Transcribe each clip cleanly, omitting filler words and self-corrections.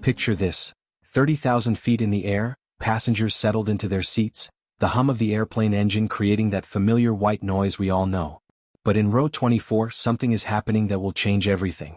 Picture this. 30,000 feet in the air, passengers settled into their seats, the hum of the airplane engine creating that familiar white noise we all know. But in row 24, something is happening that will change everything.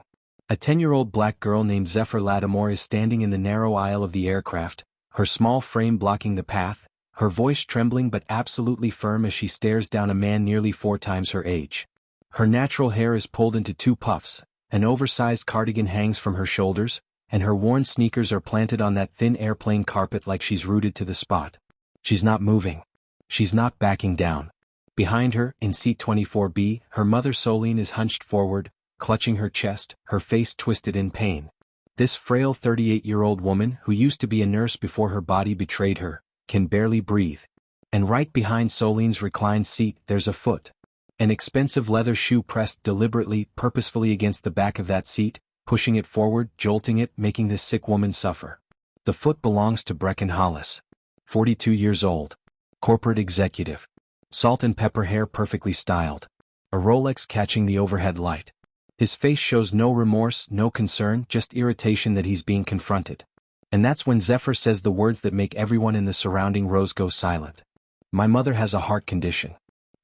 A 10-year-old black girl named Zephyr Lattimore is standing in the narrow aisle of the aircraft, her small frame blocking the path, her voice trembling but absolutely firm as she stares down a man nearly 4 times her age. Her natural hair is pulled into 2 puffs, an oversized cardigan hangs from her shoulders, and her worn sneakers are planted on that thin airplane carpet like she's rooted to the spot. She's not moving. She's not backing down. Behind her, in seat 24B, her mother Soline is hunched forward, clutching her chest, her face twisted in pain. This frail 38-year-old woman, who used to be a nurse before her body betrayed her, can barely breathe. And right behind Soline's reclined seat, there's a foot. An expensive leather shoe pressed deliberately, purposefully against the back of that seat, pushing it forward, jolting it, making this sick woman suffer. The foot belongs to Brecken Hollis. 42 years old. Corporate executive. Salt and pepper hair perfectly styled. A Rolex catching the overhead light. His face shows no remorse, no concern, just irritation that he's being confronted. And that's when Zephyr says the words that make everyone in the surrounding rows go silent. My mother has a heart condition.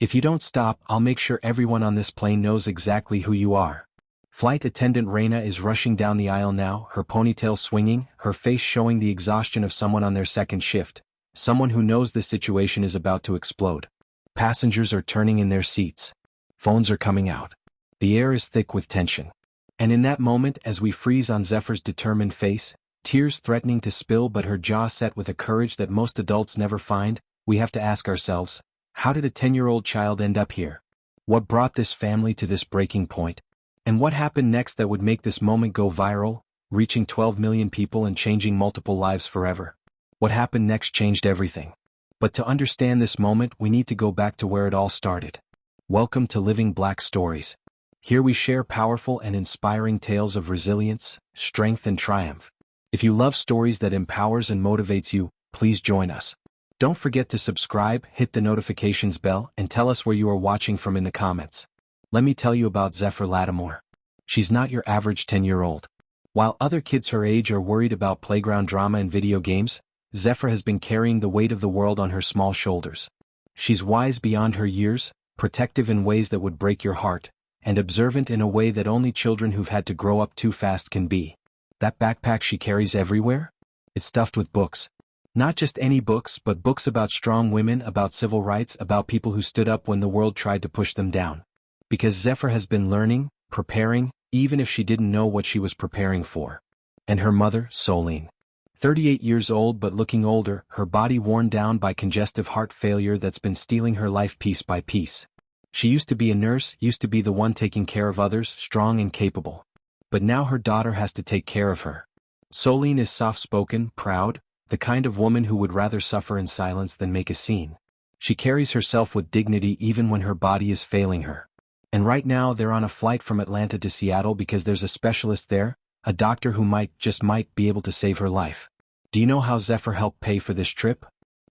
If you don't stop, I'll make sure everyone on this plane knows exactly who you are. Flight attendant Raina is rushing down the aisle now, her ponytail swinging, her face showing the exhaustion of someone on their second shift, someone who knows the situation is about to explode. Passengers are turning in their seats. Phones are coming out. The air is thick with tension. And in that moment, as we freeze on Zephyr's determined face, tears threatening to spill but her jaw set with a courage that most adults never find, we have to ask ourselves, how did a 10-year-old child end up here? What brought this family to this breaking point? And what happened next that would make this moment go viral, reaching 12 million people and changing multiple lives forever? What happened next changed everything. But to understand this moment, we need to go back to where it all started. Welcome to Living Black Stories. Here we share powerful and inspiring tales of resilience, strength, and triumph. If you love stories that empowers and motivates you, please join us. Don't forget to subscribe, hit the notifications bell, and tell us where you are watching from in the comments. Let me tell you about Zephyr Lattimore. She's not your average 10-year-old. While other kids her age are worried about playground drama and video games, Zephyr has been carrying the weight of the world on her small shoulders. She's wise beyond her years, protective in ways that would break your heart, and observant in a way that only children who've had to grow up too fast can be. That backpack she carries everywhere? It's stuffed with books. Not just any books, but books about strong women, about civil rights, about people who stood up when the world tried to push them down. Because Zephyr has been learning, preparing, even if she didn't know what she was preparing for. And her mother, Soline. 38 years old but looking older, her body worn down by congestive heart failure that's been stealing her life piece by piece. She used to be a nurse, used to be the one taking care of others, strong and capable. But now her daughter has to take care of her. Soline is soft-spoken, proud, the kind of woman who would rather suffer in silence than make a scene. She carries herself with dignity even when her body is failing her. And right now they're on a flight from Atlanta to Seattle because there's a specialist there, a doctor who might be able to save her life. Do you know how Zephyr helped pay for this trip?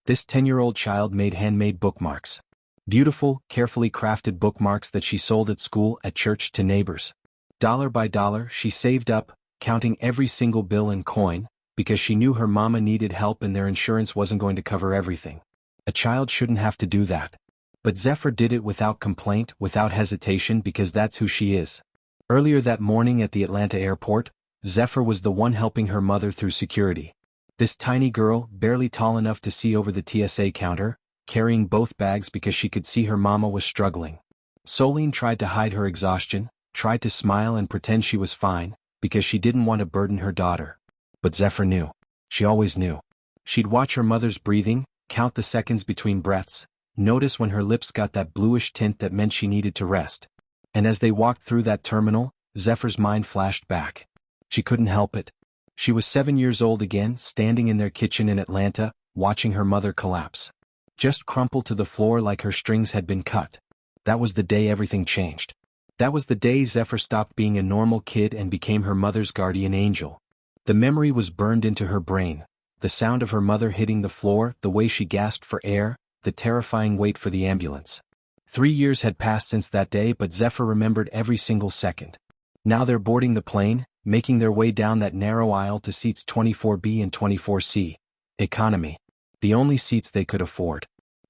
This 10-year-old child made handmade bookmarks. Beautiful, carefully crafted bookmarks that she sold at school, at church, to neighbors. Dollar by dollar, she saved up, counting every single bill and coin, because she knew her mama needed help and their insurance wasn't going to cover everything. A child shouldn't have to do that. But Zephyr did it without complaint, without hesitation, because that's who she is. Earlier that morning at the Atlanta airport, Zephyr was the one helping her mother through security. This tiny girl, barely tall enough to see over the TSA counter, carrying both bags because she could see her mama was struggling. Soline tried to hide her exhaustion, tried to smile and pretend she was fine, because she didn't want to burden her daughter. But Zephyr knew. She always knew. She'd watch her mother's breathing, count the seconds between breaths, notice when her lips got that bluish tint that meant she needed to rest. And as they walked through that terminal, Zephyr's mind flashed back. She couldn't help it. She was 7 years old again, standing in their kitchen in Atlanta, watching her mother collapse. Just crumple to the floor like her strings had been cut. That was the day everything changed. That was the day Zephyr stopped being a normal kid and became her mother's guardian angel. The memory was burned into her brain. The sound of her mother hitting the floor, the way she gasped for air, the terrifying wait for the ambulance. 3 years had passed since that day, but Zephyr remembered every single second. Now they're boarding the plane, making their way down that narrow aisle to seats 24B and 24C. Economy. The only seats they could afford.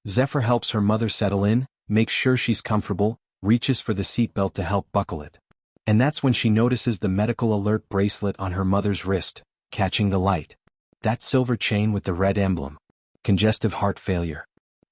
Zephyr helps her mother settle in, makes sure she's comfortable, reaches for the seatbelt to help buckle it. And that's when she notices the medical alert bracelet on her mother's wrist, catching the light. That silver chain with the red emblem. Congestive heart failure.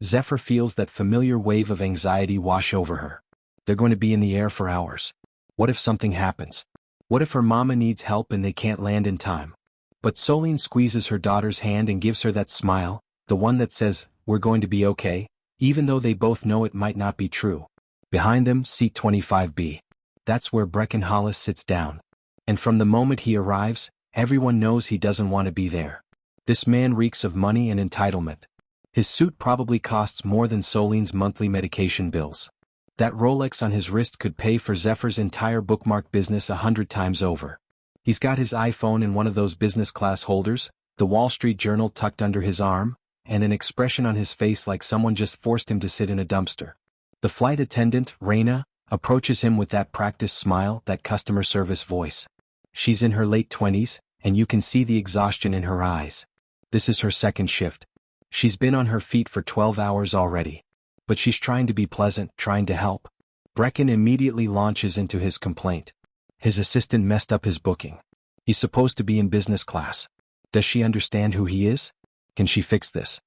Zephyr feels that familiar wave of anxiety wash over her. They're going to be in the air for hours. What if something happens? What if her mama needs help and they can't land in time? But Soline squeezes her daughter's hand and gives her that smile, the one that says, "We're going to be okay," even though they both know it might not be true. Behind them, seat 25B. That's where Brecken Hollis sits down. And from the moment he arrives, everyone knows he doesn't want to be there. This man reeks of money and entitlement. His suit probably costs more than Soline's monthly medication bills. That Rolex on his wrist could pay for Zephyr's entire bookmark business 100 times over. He's got his iPhone in one of those business class holders, the Wall Street Journal tucked under his arm, and an expression on his face like someone just forced him to sit in a dumpster. The flight attendant, Raina, approaches him with that practiced smile, that customer service voice. She's in her late 20s, and you can see the exhaustion in her eyes. This is her second shift. She's been on her feet for 12 hours already. But she's trying to be pleasant, trying to help. Brecken immediately launches into his complaint. His assistant messed up his booking. He's supposed to be in business class. Does she understand who he is? Can she fix this?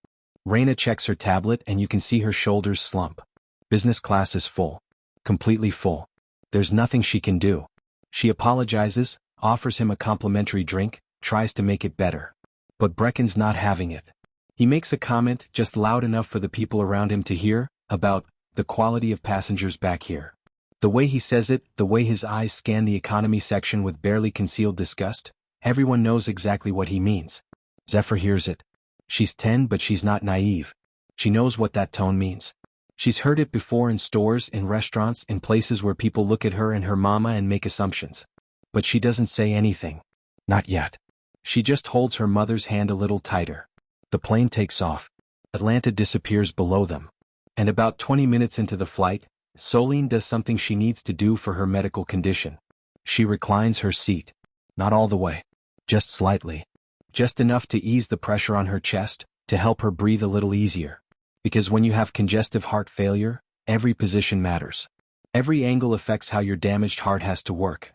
Raina checks her tablet and you can see her shoulders slump. Business class is full. Completely full. There's nothing she can do. She apologizes, offers him a complimentary drink, tries to make it better. But Brecken's not having it. He makes a comment, just loud enough for the people around him to hear, about the quality of passengers back here. The way he says it, the way his eyes scan the economy section with barely concealed disgust, everyone knows exactly what he means. Zephyr hears it. She's 10 but she's not naive. She knows what that tone means. She's heard it before in stores, in restaurants, in places where people look at her and her mama and make assumptions. But she doesn't say anything. Not yet. She just holds her mother's hand a little tighter. The plane takes off. Atlanta disappears below them. And about 20 minutes into the flight, Soline does something she needs to do for her medical condition. She reclines her seat. Not all the way. Just slightly. Just enough to ease the pressure on her chest, to help her breathe a little easier. Because when you have congestive heart failure, every position matters. Every angle affects how your damaged heart has to work.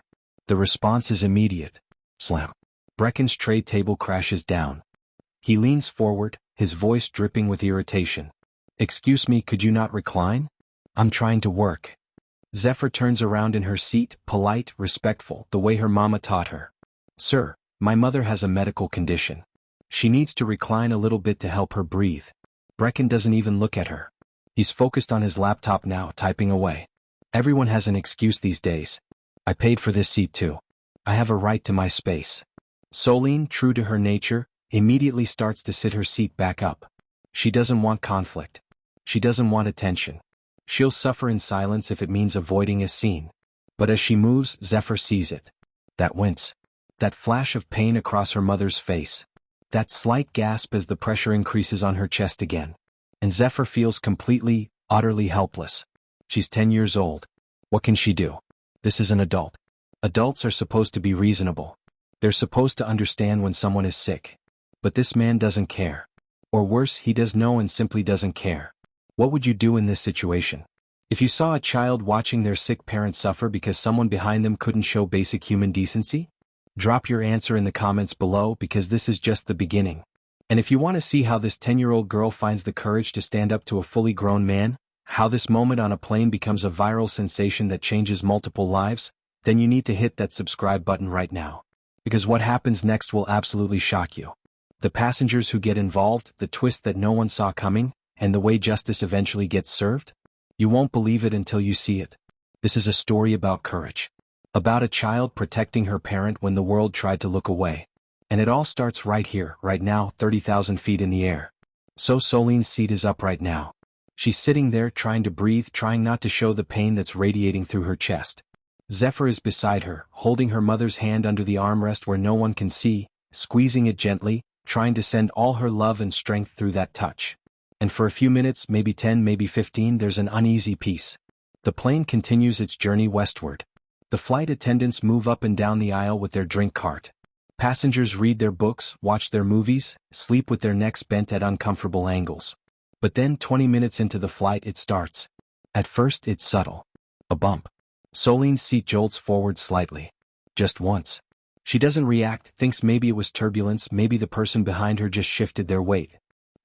The response is immediate. Slam. Brecken's tray table crashes down. He leans forward, his voice dripping with irritation. "Excuse me, could you not recline? I'm trying to work." Zephyr turns around in her seat, polite, respectful, the way her mama taught her. "Sir, my mother has a medical condition. She needs to recline a little bit to help her breathe." Brecken doesn't even look at her. He's focused on his laptop now, typing away. Everyone has an excuse these days. I paid for this seat too. I have a right to my space. Soline, true to her nature, immediately starts to sit her seat back up. She doesn't want conflict. She doesn't want attention. She'll suffer in silence if it means avoiding a scene. But as she moves, Zephyr sees it. That wince. That flash of pain across her mother's face. That slight gasp as the pressure increases on her chest again. And Zephyr feels completely, utterly helpless. She's 10 years old. What can she do? This is an adult. Adults are supposed to be reasonable. They're supposed to understand when someone is sick. But this man doesn't care. Or worse, he does know and simply doesn't care. What would you do in this situation? If you saw a child watching their sick parent suffer because someone behind them couldn't show basic human decency? Drop your answer in the comments below because this is just the beginning. And if you want to see how this 10-year-old girl finds the courage to stand up to a fully grown man, how this moment on a plane becomes a viral sensation that changes multiple lives, then you need to hit that subscribe button right now. Because what happens next will absolutely shock you. The passengers who get involved, the twist that no one saw coming, and the way justice eventually gets served? You won't believe it until you see it. This is a story about courage. About a child protecting her parent when the world tried to look away. And it all starts right here, right now, 30,000 feet in the air. So Soline's seat is up right now. She's sitting there trying to breathe, trying not to show the pain that's radiating through her chest. Zephyr is beside her, holding her mother's hand under the armrest where no one can see, squeezing it gently, trying to send all her love and strength through that touch. And for a few minutes, maybe 10, maybe 15, there's an uneasy peace. The plane continues its journey westward. The flight attendants move up and down the aisle with their drink cart. Passengers read their books, watch their movies, sleep with their necks bent at uncomfortable angles. But then 20 minutes into the flight it starts. At first it's subtle. A bump. Soline's seat jolts forward slightly. Just once. She doesn't react, thinks maybe it was turbulence, maybe the person behind her just shifted their weight.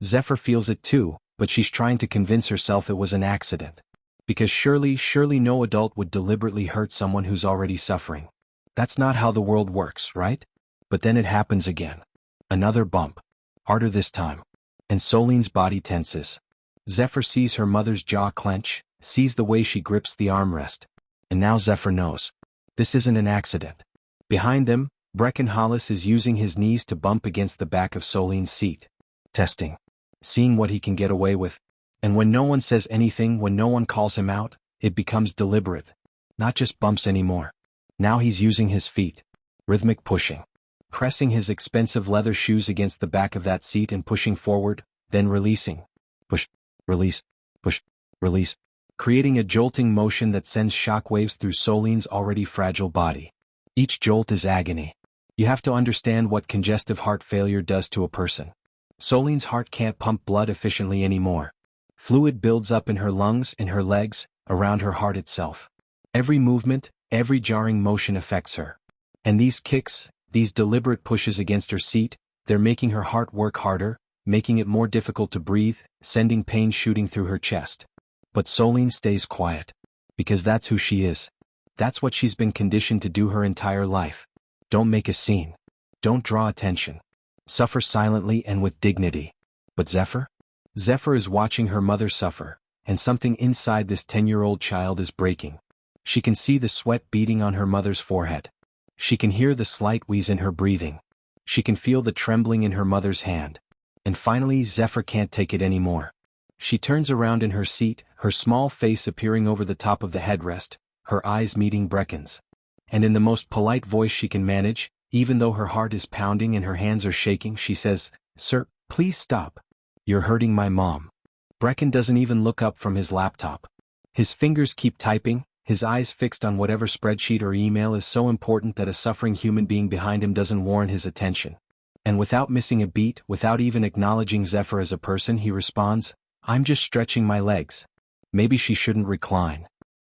Zephyr feels it too, but she's trying to convince herself it was an accident. Because surely no adult would deliberately hurt someone who's already suffering. That's not how the world works, right? But then it happens again. Another bump. Harder this time. And Soline's body tenses. Zephyr sees her mother's jaw clench, sees the way she grips the armrest. And now Zephyr knows. This isn't an accident. Behind them, Brecken Hollis is using his knees to bump against the back of Soline's seat. Testing. Seeing what he can get away with. And when no one says anything, when no one calls him out, it becomes deliberate. Not just bumps anymore. Now he's using his feet. Rhythmic pushing. Pressing his expensive leather shoes against the back of that seat and pushing forward, then releasing. Push, release, push, release. Creating a jolting motion that sends shockwaves through Soline's already fragile body. Each jolt is agony. You have to understand what congestive heart failure does to a person. Soline's heart can't pump blood efficiently anymore. Fluid builds up in her lungs, in her legs, around her heart itself. Every movement, every jarring motion affects her. And these kicks, these deliberate pushes against her seat, they're making her heart work harder, making it more difficult to breathe, sending pain shooting through her chest. But Soline stays quiet. Because that's who she is. That's what she's been conditioned to do her entire life. Don't make a scene. Don't draw attention. Suffer silently and with dignity. But Zephyr? Zephyr is watching her mother suffer, and something inside this 10-year-old child is breaking. She can see the sweat beading on her mother's forehead. She can hear the slight wheeze in her breathing. She can feel the trembling in her mother's hand. And finally Zephyr can't take it anymore. She turns around in her seat, her small face appearing over the top of the headrest, her eyes meeting Brecken's. And in the most polite voice she can manage, even though her heart is pounding and her hands are shaking, she says, "Sir, please stop. You're hurting my mom." Brecken doesn't even look up from his laptop. His fingers keep typing, his eyes fixed on whatever spreadsheet or email is so important that a suffering human being behind him doesn't warrant his attention. And without missing a beat, without even acknowledging Zephyr as a person, he responds, "I'm just stretching my legs. Maybe she shouldn't recline."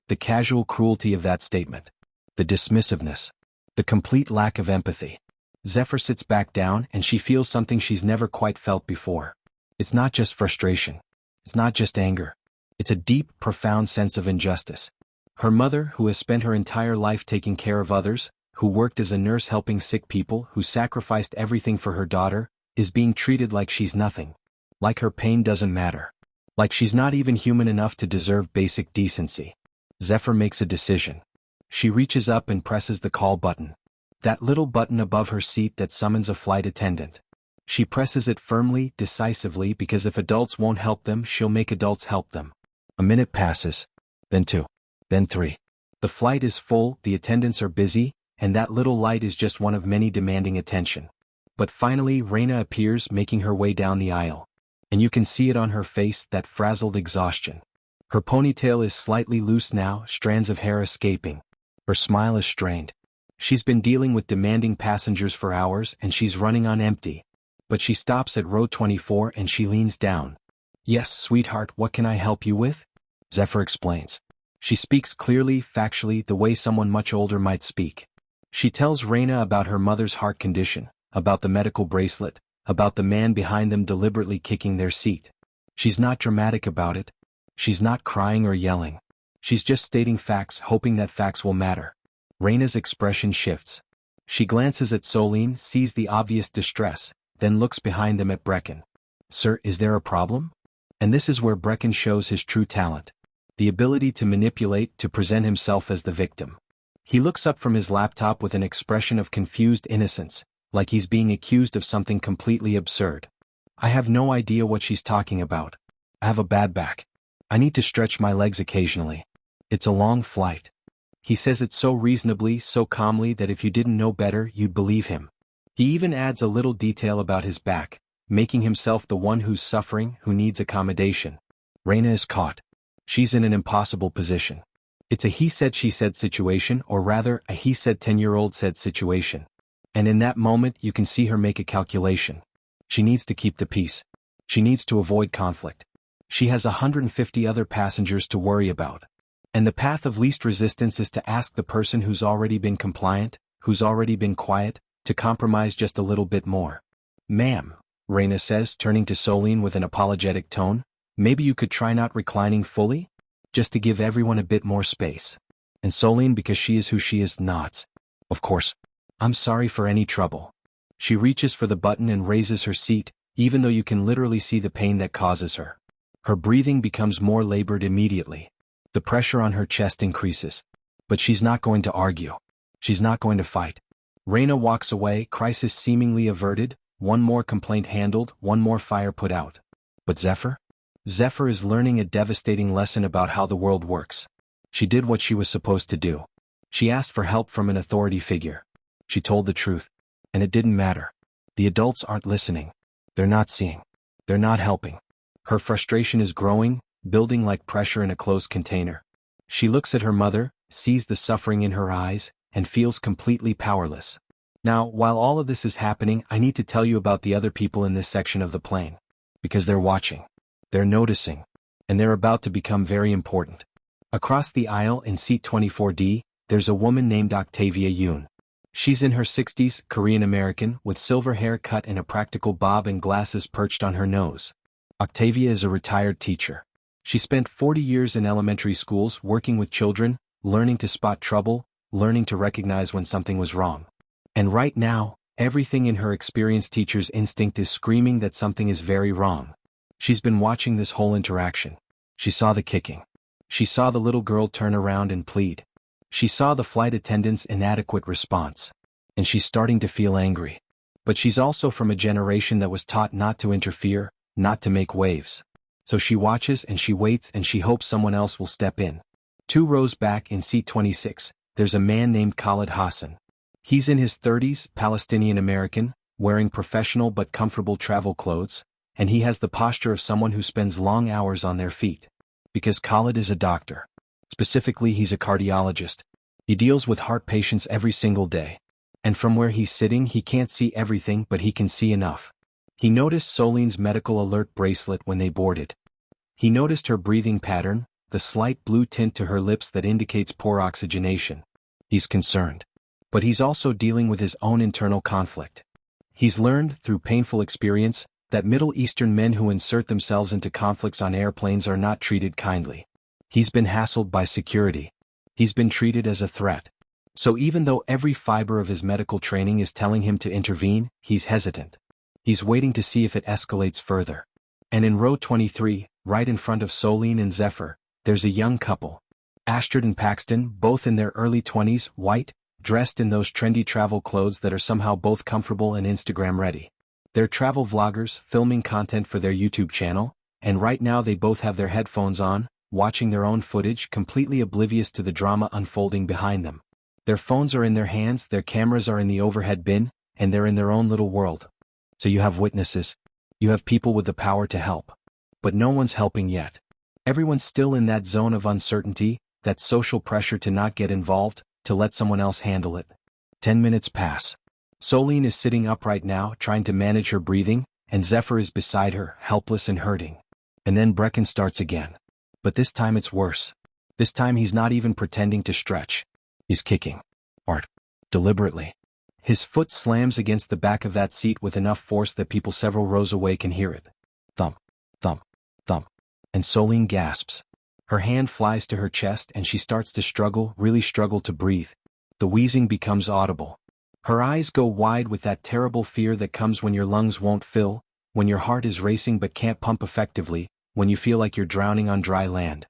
The casual cruelty of that statement. The dismissiveness. The complete lack of empathy. Zephyr sits back down and she feels something she's never quite felt before. It's not just frustration. It's not just anger. It's a deep, profound sense of injustice. Her mother, who has spent her entire life taking care of others, who worked as a nurse helping sick people, who sacrificed everything for her daughter, is being treated like she's nothing. Like her pain doesn't matter. Like she's not even human enough to deserve basic decency. Zephyr makes a decision. She reaches up and presses the call button. That little button above her seat that summons a flight attendant. She presses it firmly, decisively, because if adults won't help them, she'll make adults help them. A minute passes. Then 2. Then 3. The flight is full, the attendants are busy, and that little light is just one of many demanding attention. But finally Raina appears, making her way down the aisle. And you can see it on her face, that frazzled exhaustion. Her ponytail is slightly loose now, strands of hair escaping. Her smile is strained. She's been dealing with demanding passengers for hours and she's running on empty. But she stops at row 24 and she leans down. "Yes, sweetheart, what can I help you with?" Zephyr explains. She speaks clearly, factually, the way someone much older might speak. She tells Raina about her mother's heart condition, about the medical bracelet, about the man behind them deliberately kicking their seat. She's not dramatic about it. She's not crying or yelling. She's just stating facts, hoping that facts will matter. Raina's expression shifts. She glances at Soline, sees the obvious distress, then looks behind them at Brecken. "Sir, is there a problem?" And this is where Brecken shows his true talent. The ability to manipulate, to present himself as the victim. He looks up from his laptop with an expression of confused innocence, like he's being accused of something completely absurd. "I have no idea what she's talking about. I have a bad back. I need to stretch my legs occasionally. It's a long flight." He says it so reasonably, so calmly that if you didn't know better, you'd believe him. He even adds a little detail about his back, making himself the one who's suffering, who needs accommodation. Raina is caught. She's in an impossible position. It's a he said she said situation, or rather, a he said 10-year-old said situation. And in that moment you can see her make a calculation. She needs to keep the peace. She needs to avoid conflict. She has 150 other passengers to worry about. And the path of least resistance is to ask the person who's already been compliant, who's already been quiet, to compromise just a little bit more. Ma'am, Raina says, turning to Solene with an apologetic tone, maybe you could try not reclining fully? Just to give everyone a bit more space. And Solene, because she is who she is, nods. Of course. I'm sorry for any trouble. She reaches for the button and raises her seat, even though you can literally see the pain that causes her. Her breathing becomes more labored immediately. The pressure on her chest increases. But she's not going to argue. She's not going to fight. Raina walks away, crisis seemingly averted, one more complaint handled, one more fire put out. But Zephyr? Zephyr is learning a devastating lesson about how the world works. She did what she was supposed to do. She asked for help from an authority figure. She told the truth. And it didn't matter. The adults aren't listening. They're not seeing. They're not helping. Her frustration is growing, building like pressure in a closed container. She looks at her mother, sees the suffering in her eyes, and feels completely powerless. Now, while all of this is happening, I need to tell you about the other people in this section of the plane. Because they're watching. They're noticing. And they're about to become very important. Across the aisle in seat 24D, there's a woman named Octavia Yoon. She's in her 60s, Korean American, with silver hair cut in a practical bob and glasses perched on her nose. Octavia is a retired teacher. She spent 40 years in elementary schools working with children, learning to spot trouble, learning to recognize when something was wrong. And right now, everything in her experienced teacher's instinct is screaming that something is very wrong. She's been watching this whole interaction. She saw the kicking. She saw the little girl turn around and plead. She saw the flight attendant's inadequate response. And she's starting to feel angry. But she's also from a generation that was taught not to interfere, not to make waves. So she watches and she waits and she hopes someone else will step in. 2 rows back in seat 26, there's a man named Khalid Hassan. He's in his 30s, Palestinian American, wearing professional but comfortable travel clothes, and he has the posture of someone who spends long hours on their feet. Because Khalid is a doctor. Specifically, he's a cardiologist. He deals with heart patients every single day. And from where he's sitting, he can't see everything, but he can see enough. He noticed Solene's medical alert bracelet when they boarded. He noticed her breathing pattern, the slight blue tint to her lips that indicates poor oxygenation. He's concerned. But he's also dealing with his own internal conflict. He's learned, through painful experience, that Middle Eastern men who insert themselves into conflicts on airplanes are not treated kindly. He's been hassled by security. He's been treated as a threat. So even though every fiber of his medical training is telling him to intervene, he's hesitant. He's waiting to see if it escalates further. And in row 23, right in front of Solene and Zephyr, there's a young couple. Astrid and Paxton, both in their early 20s, white, dressed in those trendy travel clothes that are somehow both comfortable and Instagram ready. They're travel vloggers, filming content for their YouTube channel, and right now they both have their headphones on, watching their own footage, completely oblivious to the drama unfolding behind them. Their phones are in their hands, their cameras are in the overhead bin, and they're in their own little world. So you have witnesses. You have people with the power to help. But no one's helping yet. Everyone's still in that zone of uncertainty, that social pressure to not get involved, to let someone else handle it. 10 minutes pass. Solene is sitting up right now, trying to manage her breathing, and Zephyr is beside her, helpless and hurting. And then Brecken starts again. But this time it's worse. This time he's not even pretending to stretch. He's kicking. Hard. Deliberately. His foot slams against the back of that seat with enough force that people several rows away can hear it. Thump. Thump. Thump. And Solene gasps. Her hand flies to her chest and she starts to struggle, really struggle to breathe. The wheezing becomes audible. Her eyes go wide with that terrible fear that comes when your lungs won't fill, when your heart is racing but can't pump effectively, when you feel like you're drowning on dry land.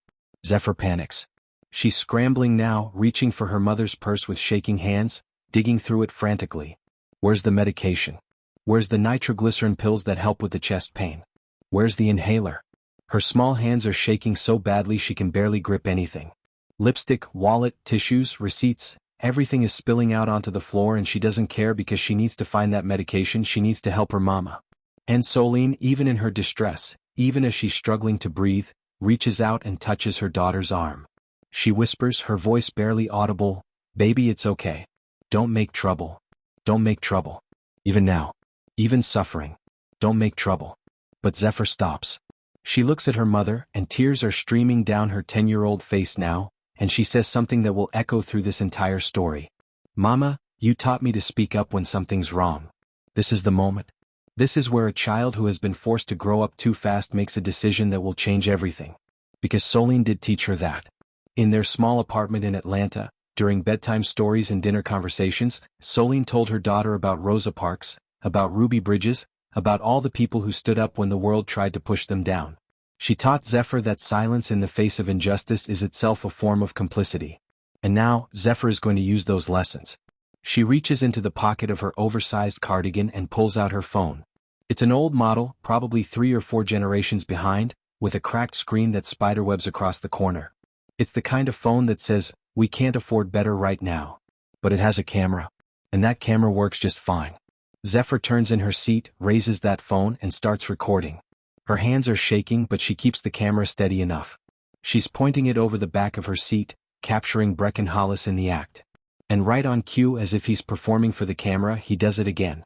Zephyr panics. She's scrambling now, reaching for her mother's purse with shaking hands, digging through it frantically. Where's the medication? Where's the nitroglycerin pills that help with the chest pain? Where's the inhaler? Her small hands are shaking so badly she can barely grip anything. Lipstick, wallet, tissues, receipts, everything is spilling out onto the floor and she doesn't care because she needs to find that medication, she needs to help her mama. And Solene, even in her distress, even as she's struggling to breathe, reaches out and touches her daughter's arm. She whispers, her voice barely audible, "Baby, it's okay. Don't make trouble. Don't make trouble. Even now. Even suffering. Don't make trouble." But Zephyr stops. She looks at her mother, and tears are streaming down her 10-year-old face now, and she says something that will echo through this entire story. "Mama, you taught me to speak up when something's wrong. This is the moment. This is where a child who has been forced to grow up too fast makes a decision that will change everything." Because Soline did teach her that. In their small apartment in Atlanta, during bedtime stories and dinner conversations, Soline told her daughter about Rosa Parks, about Ruby Bridges, about all the people who stood up when the world tried to push them down. She taught Zephyr that silence in the face of injustice is itself a form of complicity. And now, Zephyr is going to use those lessons. She reaches into the pocket of her oversized cardigan and pulls out her phone. It's an old model, probably 3 or 4 generations behind, with a cracked screen that spiderwebs across the corner. It's the kind of phone that says, "We can't afford better right now." But it has a camera. And that camera works just fine. Zephyr turns in her seat, raises that phone, and starts recording. Her hands are shaking, but she keeps the camera steady enough. She's pointing it over the back of her seat, capturing Brecken Hollis in the act. And right on cue, as if he's performing for the camera, he does it again.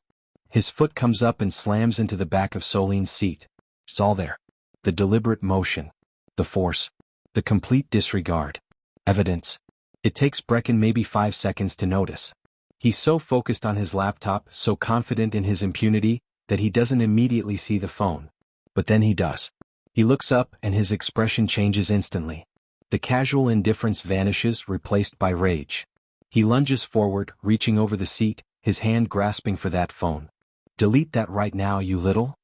His foot comes up and slams into the back of Soline's seat. It's all there. The deliberate motion. The force. The complete disregard. Evidence. It takes Brecken maybe 5 seconds to notice. He's so focused on his laptop, so confident in his impunity, that he doesn't immediately see the phone. But then he does. He looks up and his expression changes instantly. The casual indifference vanishes, replaced by rage. He lunges forward, reaching over the seat, his hand grasping for that phone. "Delete that right now, you little..."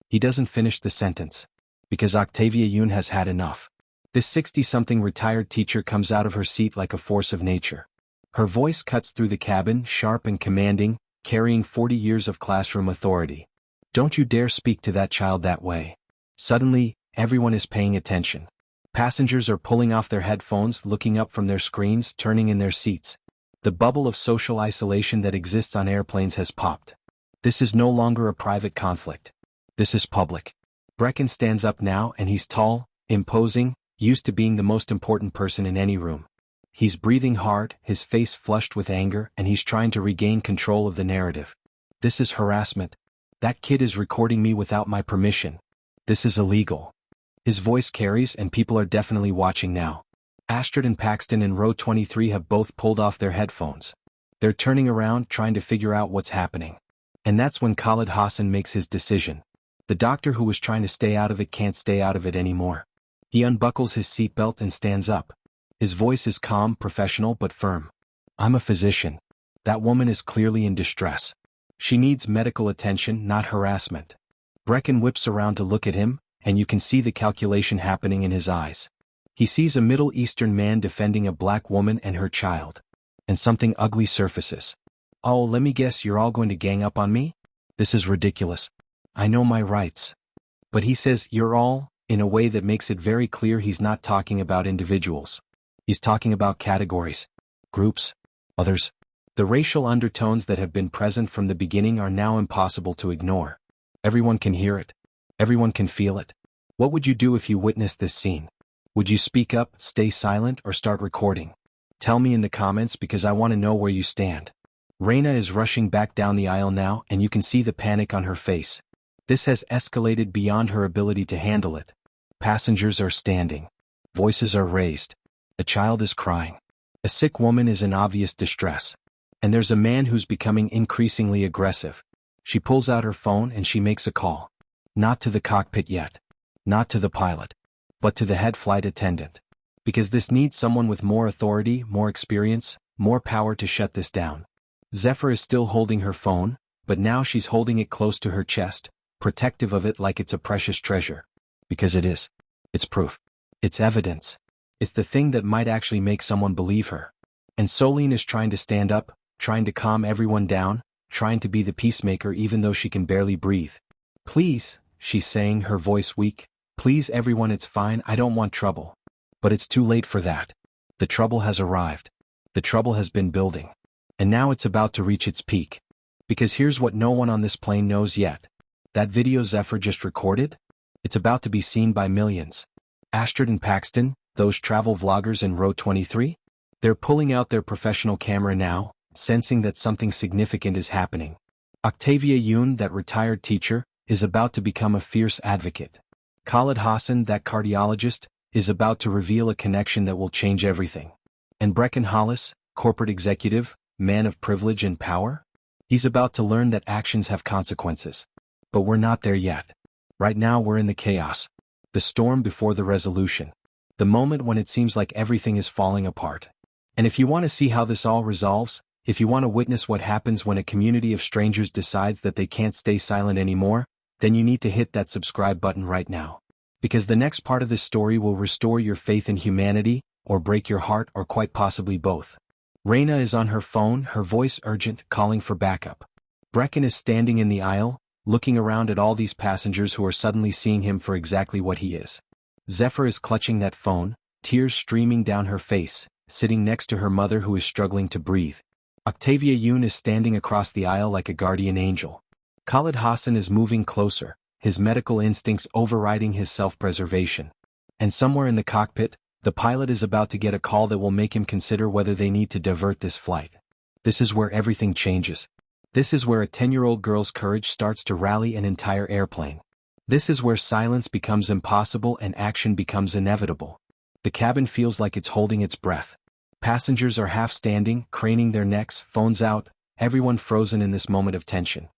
He doesn't finish the sentence. Because Octavia Yoon has had enough. This 60-something retired teacher comes out of her seat like a force of nature. Her voice cuts through the cabin, sharp and commanding, carrying 40 years of classroom authority. "Don't you dare speak to that child that way." Suddenly, everyone is paying attention. Passengers are pulling off their headphones, looking up from their screens, turning in their seats. The bubble of social isolation that exists on airplanes has popped. This is no longer a private conflict. This is public. Brecken stands up now, and he's tall, imposing, used to being the most important person in any room. He's breathing hard, his face flushed with anger, and he's trying to regain control of the narrative. "This is harassment. That kid is recording me without my permission. This is illegal." His voice carries, and people are definitely watching now. Astrid and Paxton in row 23 have both pulled off their headphones. They're turning around, trying to figure out what's happening. And that's when Khalid Hassan makes his decision. The doctor who was trying to stay out of it can't stay out of it anymore. He unbuckles his seatbelt and stands up. His voice is calm, professional, but firm. "I'm a physician. That woman is clearly in distress. She needs medical attention, not harassment." Brecken whips around to look at him, and you can see the calculation happening in his eyes. He sees a Middle Eastern man defending a black woman and her child. And something ugly surfaces. "Oh, let me guess, you're all going to gang up on me? This is ridiculous. I know my rights." But he says "you're all," in a way that makes it very clear he's not talking about individuals. He's talking about categories, groups, others. The racial undertones that have been present from the beginning are now impossible to ignore. Everyone can hear it. Everyone can feel it. What would you do if you witnessed this scene? Would you speak up, stay silent, or start recording? Tell me in the comments because I want to know where you stand. Reina is rushing back down the aisle now, and you can see the panic on her face. This has escalated beyond her ability to handle it. Passengers are standing. Voices are raised. A child is crying. A sick woman is in obvious distress. And there's a man who's becoming increasingly aggressive. She pulls out her phone and she makes a call. Not to the cockpit yet. Not to the pilot. But to the head flight attendant. Because this needs someone with more authority, more experience, more power to shut this down. Zephyr is still holding her phone, but now she's holding it close to her chest, protective of it like it's a precious treasure. Because it is. It's proof. It's evidence. It's the thing that might actually make someone believe her. And Soline is trying to stand up, trying to calm everyone down, trying to be the peacemaker even though she can barely breathe. "Please," she's saying, her voice weak. "Please everyone, it's fine, I don't want trouble." But it's too late for that. The trouble has arrived. The trouble has been building. And now it's about to reach its peak. Because here's what no one on this plane knows yet. That video Zephyr just recorded? It's about to be seen by millions. Astrid and Paxton, those travel vloggers in row 23? They're pulling out their professional camera now, sensing that something significant is happening. Octavia Yoon, that retired teacher, is about to become a fierce advocate. Khalid Hassan, that cardiologist, is about to reveal a connection that will change everything. And Brecken Hollis, corporate executive, man of privilege and power? He's about to learn that actions have consequences. But we're not there yet. Right now we're in the chaos. The storm before the resolution. The moment when it seems like everything is falling apart. And if you want to see how this all resolves, if you want to witness what happens when a community of strangers decides that they can't stay silent anymore, then you need to hit that subscribe button right now. Because the next part of this story will restore your faith in humanity, or break your heart, or quite possibly both. Raina is on her phone, her voice urgent, calling for backup. Brecken is standing in the aisle, looking around at all these passengers who are suddenly seeing him for exactly what he is. Zephyr is clutching that phone, tears streaming down her face, sitting next to her mother who is struggling to breathe. Octavia Yoon is standing across the aisle like a guardian angel. Khalid Hassan is moving closer, his medical instincts overriding his self-preservation. And somewhere in the cockpit, the pilot is about to get a call that will make him consider whether they need to divert this flight. This is where everything changes. This is where a 10-year-old girl's courage starts to rally an entire airplane. This is where silence becomes impossible and action becomes inevitable. The cabin feels like it's holding its breath. Passengers are half standing, craning their necks, phones out, everyone frozen in this moment of tension.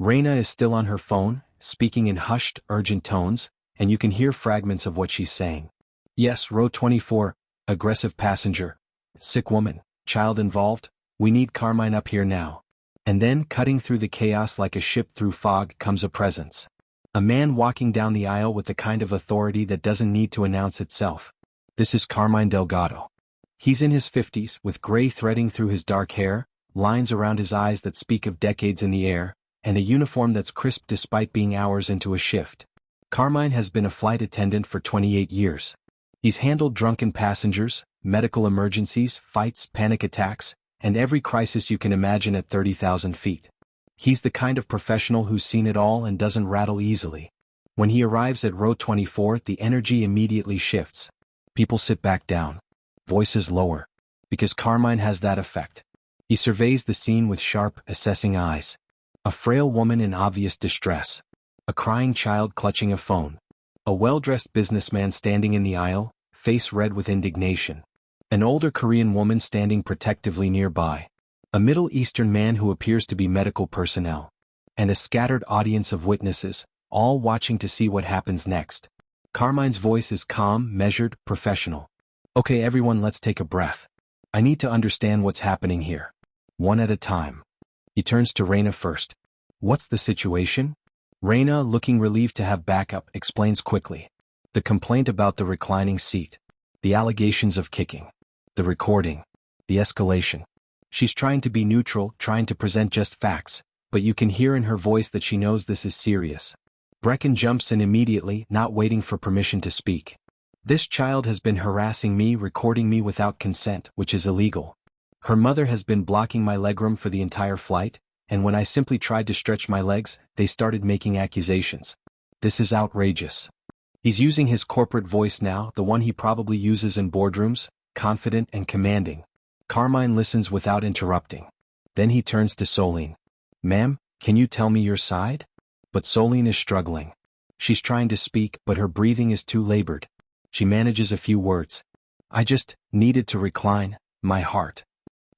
Raina is still on her phone, speaking in hushed, urgent tones, and you can hear fragments of what she's saying. Yes, row 24, aggressive passenger, sick woman, child involved, we need Carmine up here now. And then, cutting through the chaos like a ship through fog, comes a presence. A man walking down the aisle with the kind of authority that doesn't need to announce itself. This is Carmine Delgado. He's in his 50s, with gray threading through his dark hair, lines around his eyes that speak of decades in the air, and a uniform that's crisp despite being hours into a shift. Carmine has been a flight attendant for 28 years. He's handled drunken passengers, medical emergencies, fights, panic attacks, and every crisis you can imagine at 30,000 feet. He's the kind of professional who's seen it all and doesn't rattle easily. When he arrives at row 24, the energy immediately shifts. People sit back down. Voices lower. Because Carmine has that effect. He surveys the scene with sharp, assessing eyes. A frail woman in obvious distress. A crying child clutching a phone. A well-dressed businessman standing in the aisle, face red with indignation. An older Korean woman standing protectively nearby. A Middle Eastern man who appears to be medical personnel. And a scattered audience of witnesses, all watching to see what happens next. Carmine's voice is calm, measured, professional. Okay everyone, let's take a breath. I need to understand what's happening here. One at a time. He turns to Raina first. What's the situation? Raina, looking relieved to have backup, explains quickly. The complaint about the reclining seat. The allegations of kicking. The recording. The escalation. She's trying to be neutral, trying to present just facts, but you can hear in her voice that she knows this is serious. Brecken jumps in immediately, not waiting for permission to speak. This child has been harassing me, recording me without consent, which is illegal. Her mother has been blocking my legroom for the entire flight, and when I simply tried to stretch my legs, they started making accusations. This is outrageous. He's using his corporate voice now, the one he probably uses in boardrooms, confident and commanding. Carmine listens without interrupting. Then he turns to Soline. Ma'am, can you tell me your side? But Soline is struggling. She's trying to speak, but her breathing is too labored. She manages a few words. I just needed to recline my heart.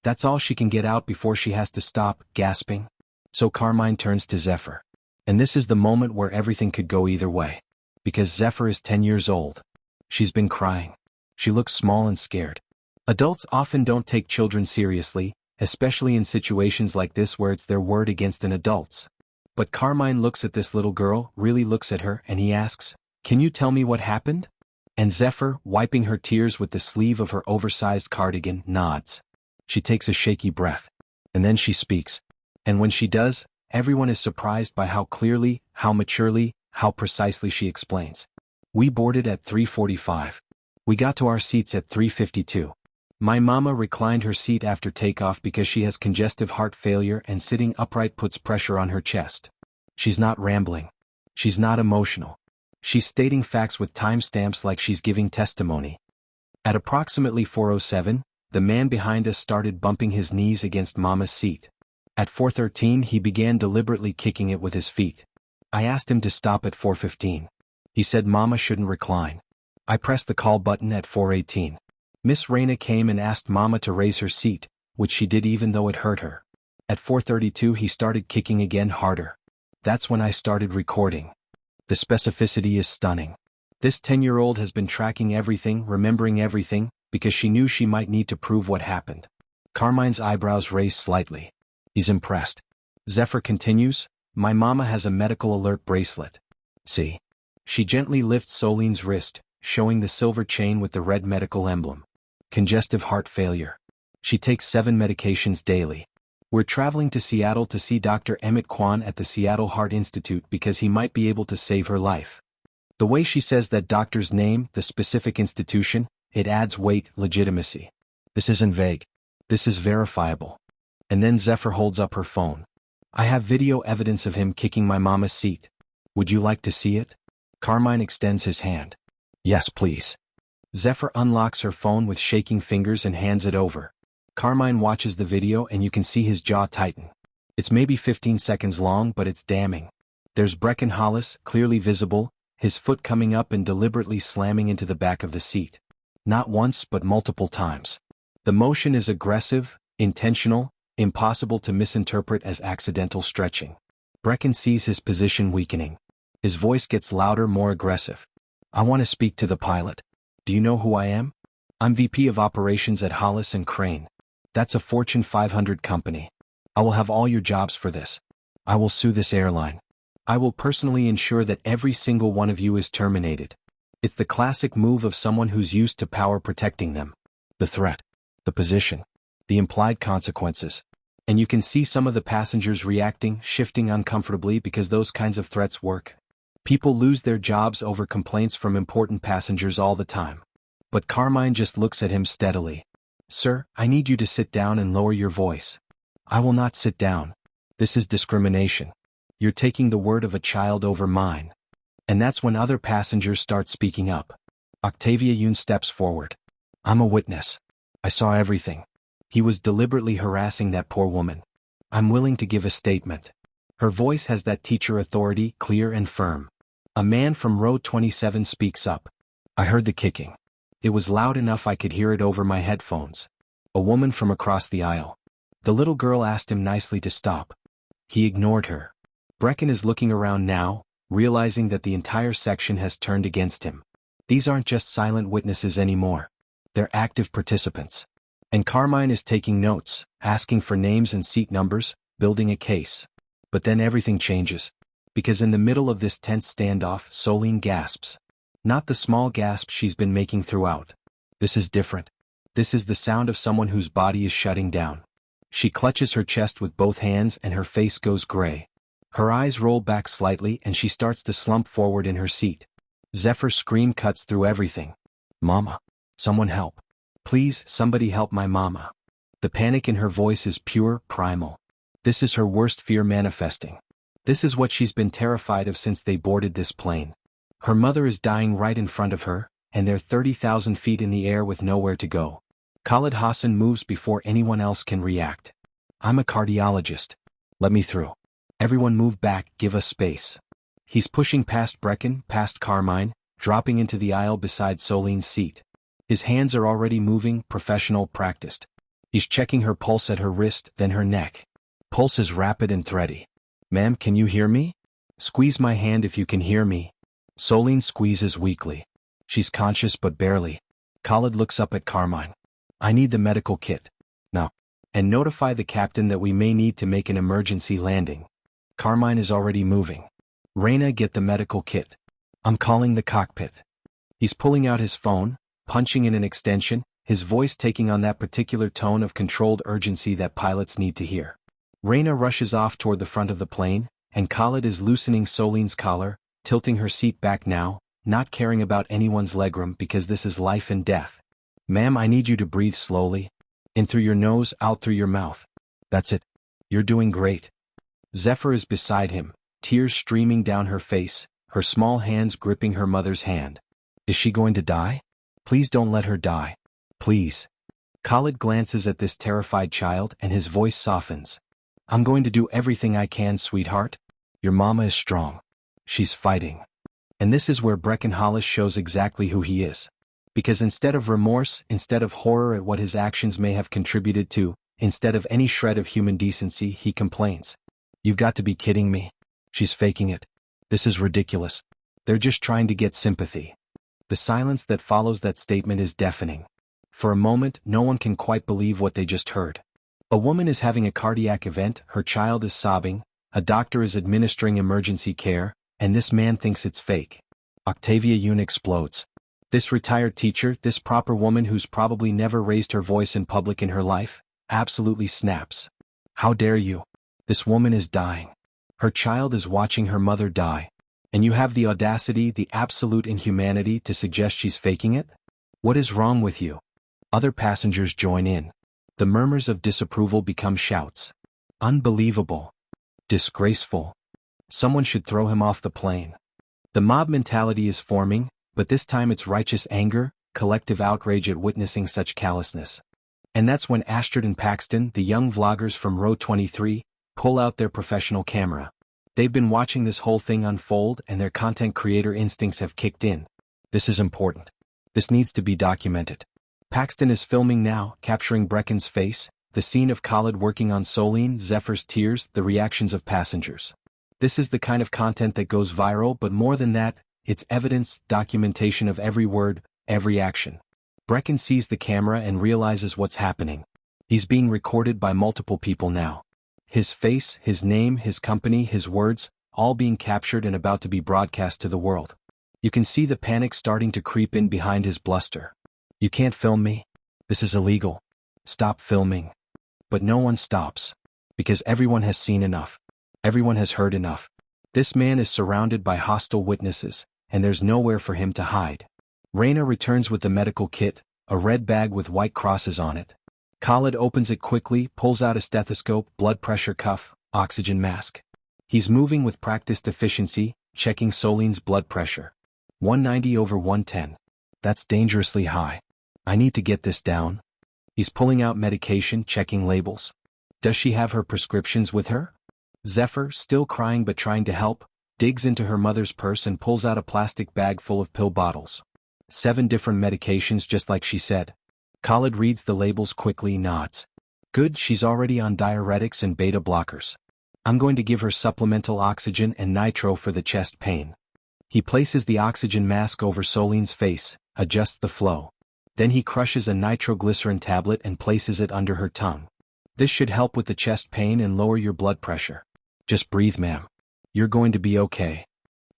That's all she can get out before she has to stop, gasping. So Carmine turns to Zephyr. And this is the moment where everything could go either way. Because Zephyr is 10 years old. She's been crying. She looks small and scared. Adults often don't take children seriously, especially in situations like this where it's their word against an adult's. But Carmine looks at this little girl, really looks at her, and he asks, "Can you tell me what happened?" And Zephyr, wiping her tears with the sleeve of her oversized cardigan, nods. She takes a shaky breath. And then she speaks. And when she does, everyone is surprised by how clearly, how maturely, how precisely she explains. We boarded at 3:45. We got to our seats at 3:52. My mama reclined her seat after takeoff because she has congestive heart failure and sitting upright puts pressure on her chest. She's not rambling. She's not emotional. She's stating facts with timestamps like she's giving testimony. At approximately 4:07, the man behind us started bumping his knees against Mama's seat. At 4:13 he began deliberately kicking it with his feet. I asked him to stop at 4:15. He said Mama shouldn't recline. I pressed the call button at 4:18. Miss Raina came and asked Mama to raise her seat, which she did even though it hurt her. At 4:32 he started kicking again harder. That's when I started recording. The specificity is stunning. This 10-year-old has been tracking everything, remembering everything, because she knew she might need to prove what happened. Carmine's eyebrows raised slightly. He's impressed. Zephyr continues, my mama has a medical alert bracelet. See? She gently lifts Soline's wrist, showing the silver chain with the red medical emblem. Congestive heart failure. She takes 7 medications daily. We're traveling to Seattle to see Dr. Emmett Kwan at the Seattle Heart Institute because he might be able to save her life. The way she says that doctor's name, the specific institution, it adds weight, legitimacy. This isn't vague. This is verifiable. And then Zephyr holds up her phone. I have video evidence of him kicking my mama's seat. Would you like to see it? Carmine extends his hand. Yes, please. Zephyr unlocks her phone with shaking fingers and hands it over. Carmine watches the video and you can see his jaw tighten. It's maybe 15 seconds long, but it's damning. There's Brecken Hollis, clearly visible, his foot coming up and deliberately slamming into the back of the seat. Not once, but multiple times. The motion is aggressive, intentional, impossible to misinterpret as accidental stretching. Brecken sees his position weakening. His voice gets louder, more aggressive. I want to speak to the pilot. Do you know who I am? I'm VP of Operations at Hollis and Crane. That's a Fortune 500 company. I will have all your jobs for this. I will sue this airline. I will personally ensure that every single one of you is terminated. It's the classic move of someone who's used to power protecting them. The threat. The position. The implied consequences. And you can see some of the passengers reacting, shifting uncomfortably because those kinds of threats work. People lose their jobs over complaints from important passengers all the time. But Carmine just looks at him steadily. Sir, I need you to sit down and lower your voice. I will not sit down. This is discrimination. You're taking the word of a child over mine. And that's when other passengers start speaking up. Octavia Yoon steps forward. I'm a witness. I saw everything. He was deliberately harassing that poor woman. I'm willing to give a statement. Her voice has that teacher authority, clear and firm. A man from row 27 speaks up. I heard the kicking. It was loud enough I could hear it over my headphones. A woman from across the aisle. The little girl asked him nicely to stop. He ignored her. Brecken is looking around now, realizing that the entire section has turned against him. These aren't just silent witnesses anymore. They're active participants. And Carmine is taking notes, asking for names and seat numbers, building a case. But then everything changes. Because in the middle of this tense standoff, Soline gasps. Not the small gasp she's been making throughout. This is different. This is the sound of someone whose body is shutting down. She clutches her chest with both hands and her face goes gray. Her eyes roll back slightly and she starts to slump forward in her seat. Zephyr's scream cuts through everything. Mama. Someone help. Please, somebody help my mama. The panic in her voice is pure, primal. This is her worst fear manifesting. This is what she's been terrified of since they boarded this plane. Her mother is dying right in front of her, and they're 30,000 feet in the air with nowhere to go. Khalid Hassan moves before anyone else can react. I'm a cardiologist. Let me through. Everyone move back, give us space. He's pushing past Brecken, past Carmine, dropping into the aisle beside Soline's seat. His hands are already moving, professional, practiced. He's checking her pulse at her wrist, then her neck. Pulse is rapid and thready. Ma'am, can you hear me? Squeeze my hand if you can hear me. Soline squeezes weakly. She's conscious but barely. Khalid looks up at Carmine. I need the medical kit. Now. And notify the captain that we may need to make an emergency landing. Carmine is already moving. Raina, get the medical kit. I'm calling the cockpit. He's pulling out his phone, punching in an extension, his voice taking on that particular tone of controlled urgency that pilots need to hear. Raina rushes off toward the front of the plane, and Khalid is loosening Soline's collar, tilting her seat back now, not caring about anyone's legroom because this is life and death. Ma'am, I need you to breathe slowly. In through your nose, out through your mouth. That's it. You're doing great. Zephyr is beside him, tears streaming down her face, her small hands gripping her mother's hand. Is she going to die? Please don't let her die. Please. Khalid glances at this terrified child and his voice softens. I'm going to do everything I can, sweetheart. Your mama is strong. She's fighting. And this is where Brecken Hollis shows exactly who he is. Because instead of remorse, instead of horror at what his actions may have contributed to, instead of any shred of human decency, he complains. You've got to be kidding me. She's faking it. This is ridiculous. They're just trying to get sympathy. The silence that follows that statement is deafening. For a moment, no one can quite believe what they just heard. A woman is having a cardiac event, her child is sobbing, a doctor is administering emergency care, and this man thinks it's fake. Octavia Yoon explodes. This retired teacher, this proper woman who's probably never raised her voice in public in her life, absolutely snaps. How dare you? This woman is dying. Her child is watching her mother die. And you have the audacity, the absolute inhumanity to suggest she's faking it? What is wrong with you? Other passengers join in. The murmurs of disapproval become shouts. Unbelievable. Disgraceful. Someone should throw him off the plane. The mob mentality is forming, but this time it's righteous anger, collective outrage at witnessing such callousness. And that's when Astrid and Paxton, the young vloggers from row 23, pull out their professional camera. They've been watching this whole thing unfold and their content creator instincts have kicked in. This is important. This needs to be documented. Paxton is filming now, capturing Brecken's face, the scene of Khalid working on Soline, Zephyr's tears, the reactions of passengers. This is the kind of content that goes viral, but more than that, it's evidence, documentation of every word, every action. Brecken sees the camera and realizes what's happening. He's being recorded by multiple people now. His face, his name, his company, his words, all being captured and about to be broadcast to the world. You can see the panic starting to creep in behind his bluster. You can't film me. This is illegal. Stop filming. But no one stops. Because everyone has seen enough. Everyone has heard enough. This man is surrounded by hostile witnesses, and there's nowhere for him to hide. Raina returns with the medical kit, a red bag with white crosses on it. Khalid opens it quickly, pulls out a stethoscope, blood pressure cuff, oxygen mask. He's moving with practiced efficiency, checking Soline's blood pressure. 190/110. That's dangerously high. I need to get this down. He's pulling out medication, checking labels. Does she have her prescriptions with her? Zephyr, still crying but trying to help, digs into her mother's purse and pulls out a plastic bag full of pill bottles. 7 different medications just like she said. Khalid reads the labels quickly, nods. Good, she's already on diuretics and beta blockers. I'm going to give her supplemental oxygen and nitro for the chest pain. He places the oxygen mask over Soline's face, adjusts the flow. Then he crushes a nitroglycerin tablet and places it under her tongue. This should help with the chest pain and lower your blood pressure. Just breathe, ma'am. You're going to be okay.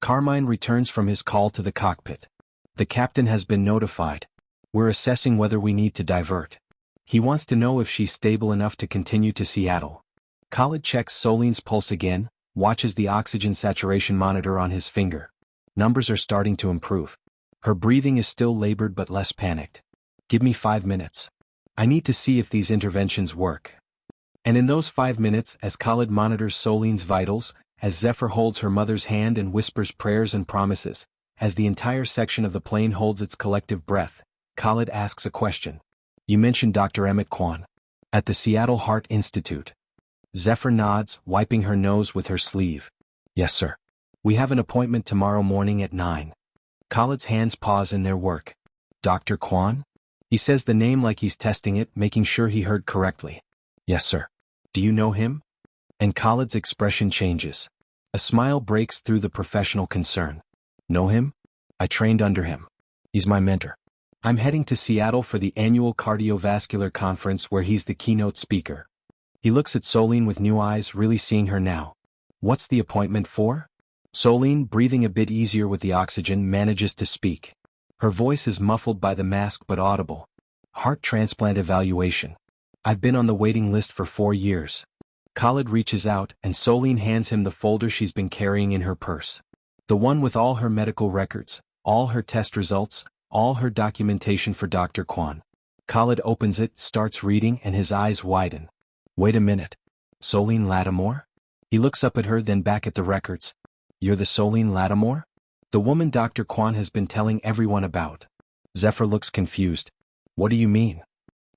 Carmine returns from his call to the cockpit. The captain has been notified. We're assessing whether we need to divert. He wants to know if she's stable enough to continue to Seattle. Khalid checks Soline's pulse again, watches the oxygen saturation monitor on his finger. Numbers are starting to improve. Her breathing is still labored but less panicked. Give me 5 minutes. I need to see if these interventions work. And in those 5 minutes, as Khalid monitors Soline's vitals, as Zephyr holds her mother's hand and whispers prayers and promises, as the entire section of the plane holds its collective breath, Khalid asks a question. You mentioned Dr. Emmett Kwan. At the Seattle Heart Institute. Zephyr nods, wiping her nose with her sleeve. Yes, sir. We have an appointment tomorrow morning at 9. Khalid's hands pause in their work. Dr. Kwan? He says the name like he's testing it, making sure he heard correctly. Yes, sir. Do you know him? And Khalid's expression changes. A smile breaks through the professional concern. Know him? I trained under him. He's my mentor. I'm heading to Seattle for the annual cardiovascular conference where he's the keynote speaker. He looks at Soline with new eyes, really seeing her now. What's the appointment for? Soline, breathing a bit easier with the oxygen, manages to speak. Her voice is muffled by the mask but audible. Heart transplant evaluation. I've been on the waiting list for 4 years. Khalid reaches out and Soline hands him the folder she's been carrying in her purse. The one with all her medical records, all her test results, all her documentation for Dr. Kwan. Khalid opens it, starts reading, and his eyes widen. Wait a minute. Soline Lattimore? He looks up at her, then back at the records. You're the Soline Lattimore? The woman Dr. Kwan has been telling everyone about. Zephyr looks confused. What do you mean?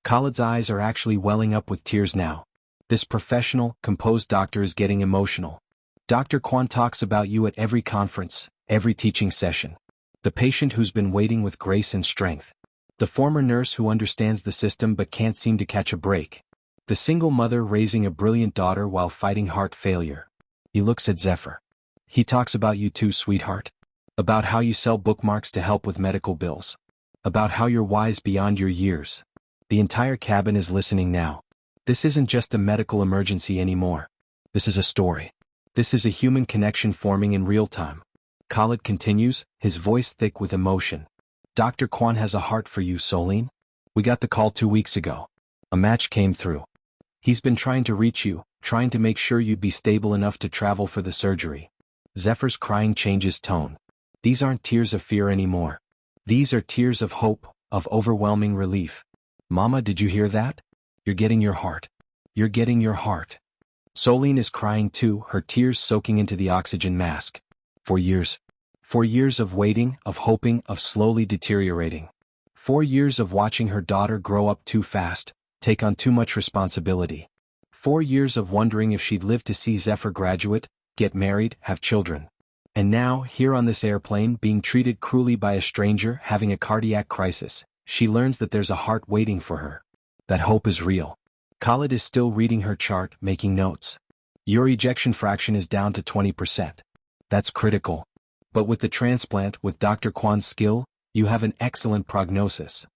Khalid's eyes are actually welling up with tears now. This professional, composed doctor is getting emotional. Dr. Kwan talks about you at every conference, every teaching session. The patient who's been waiting with grace and strength. The former nurse who understands the system but can't seem to catch a break. The single mother raising a brilliant daughter while fighting heart failure. He looks at Zephyr. He talks about you too, sweetheart. About how you sell bookmarks to help with medical bills. About how you're wise beyond your years. The entire cabin is listening now. This isn't just a medical emergency anymore. This is a story. This is a human connection forming in real time. Khalid continues, his voice thick with emotion. Dr. Kwan has a heart for you, Soline. We got the call 2 weeks ago. A match came through. He's been trying to reach you, trying to make sure you'd be stable enough to travel for the surgery. Zephyr's crying changes tone. These aren't tears of fear anymore. These are tears of hope, of overwhelming relief. Mama, did you hear that? You're getting your heart. You're getting your heart. Soline is crying too, her tears soaking into the oxygen mask. For years. 4 years of waiting, of hoping, of slowly deteriorating. 4 years of watching her daughter grow up too fast, take on too much responsibility. 4 years of wondering if she'd live to see Zephyr graduate, get married, have children. And now, here on this airplane, being treated cruelly by a stranger, having a cardiac crisis, she learns that there's a heart waiting for her. That hope is real. Khalid is still reading her chart, making notes. Your ejection fraction is down to 20%. That's critical. But with the transplant, with Dr. Kwan's skill, you have an excellent prognosis.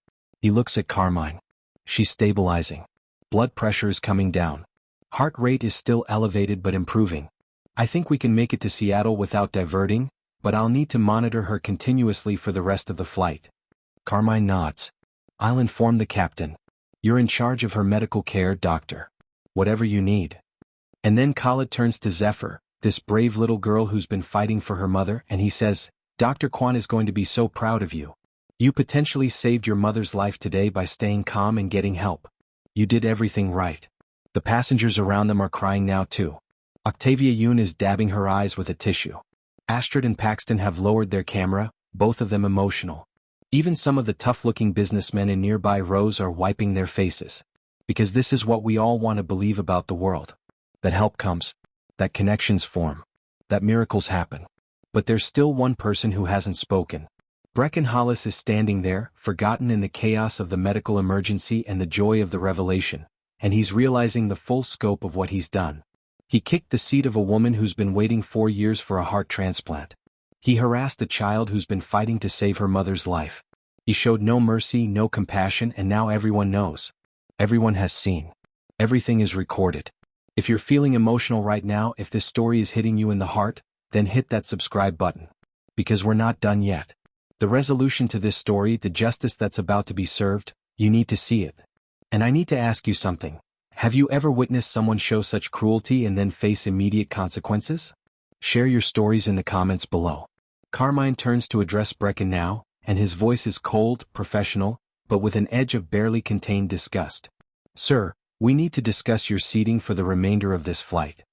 He looks at Carmine. She's stabilizing. Blood pressure is coming down. Heart rate is still elevated but improving. I think we can make it to Seattle without diverting, but I'll need to monitor her continuously for the rest of the flight. Carmine nods. I'll inform the captain. You're in charge of her medical care, doctor. Whatever you need. And then Khalid turns to Zephyr, this brave little girl who's been fighting for her mother, and he says, Dr. Kwan is going to be so proud of you. You potentially saved your mother's life today by staying calm and getting help. You did everything right. The passengers around them are crying now too. Octavia Yoon is dabbing her eyes with a tissue. Astrid and Paxton have lowered their camera, both of them emotional. Even some of the tough-looking businessmen in nearby rows are wiping their faces. Because this is what we all want to believe about the world. That help comes. That connections form. That miracles happen. But there's still one person who hasn't spoken. Brecken Hollis is standing there, forgotten in the chaos of the medical emergency and the joy of the revelation, and he's realizing the full scope of what he's done. He kicked the seat of a woman who's been waiting 4 years for a heart transplant. He harassed a child who's been fighting to save her mother's life. He showed no mercy, no compassion, and now everyone knows. Everyone has seen. Everything is recorded. If you're feeling emotional right now, if this story is hitting you in the heart, then hit that subscribe button. Because we're not done yet. The resolution to this story, the justice that's about to be served, you need to see it. And I need to ask you something. Have you ever witnessed someone show such cruelty and then face immediate consequences? Share your stories in the comments below. Carmine turns to address Brecken now, and his voice is cold, professional, but with an edge of barely contained disgust. Sir, we need to discuss your seating for the remainder of this flight.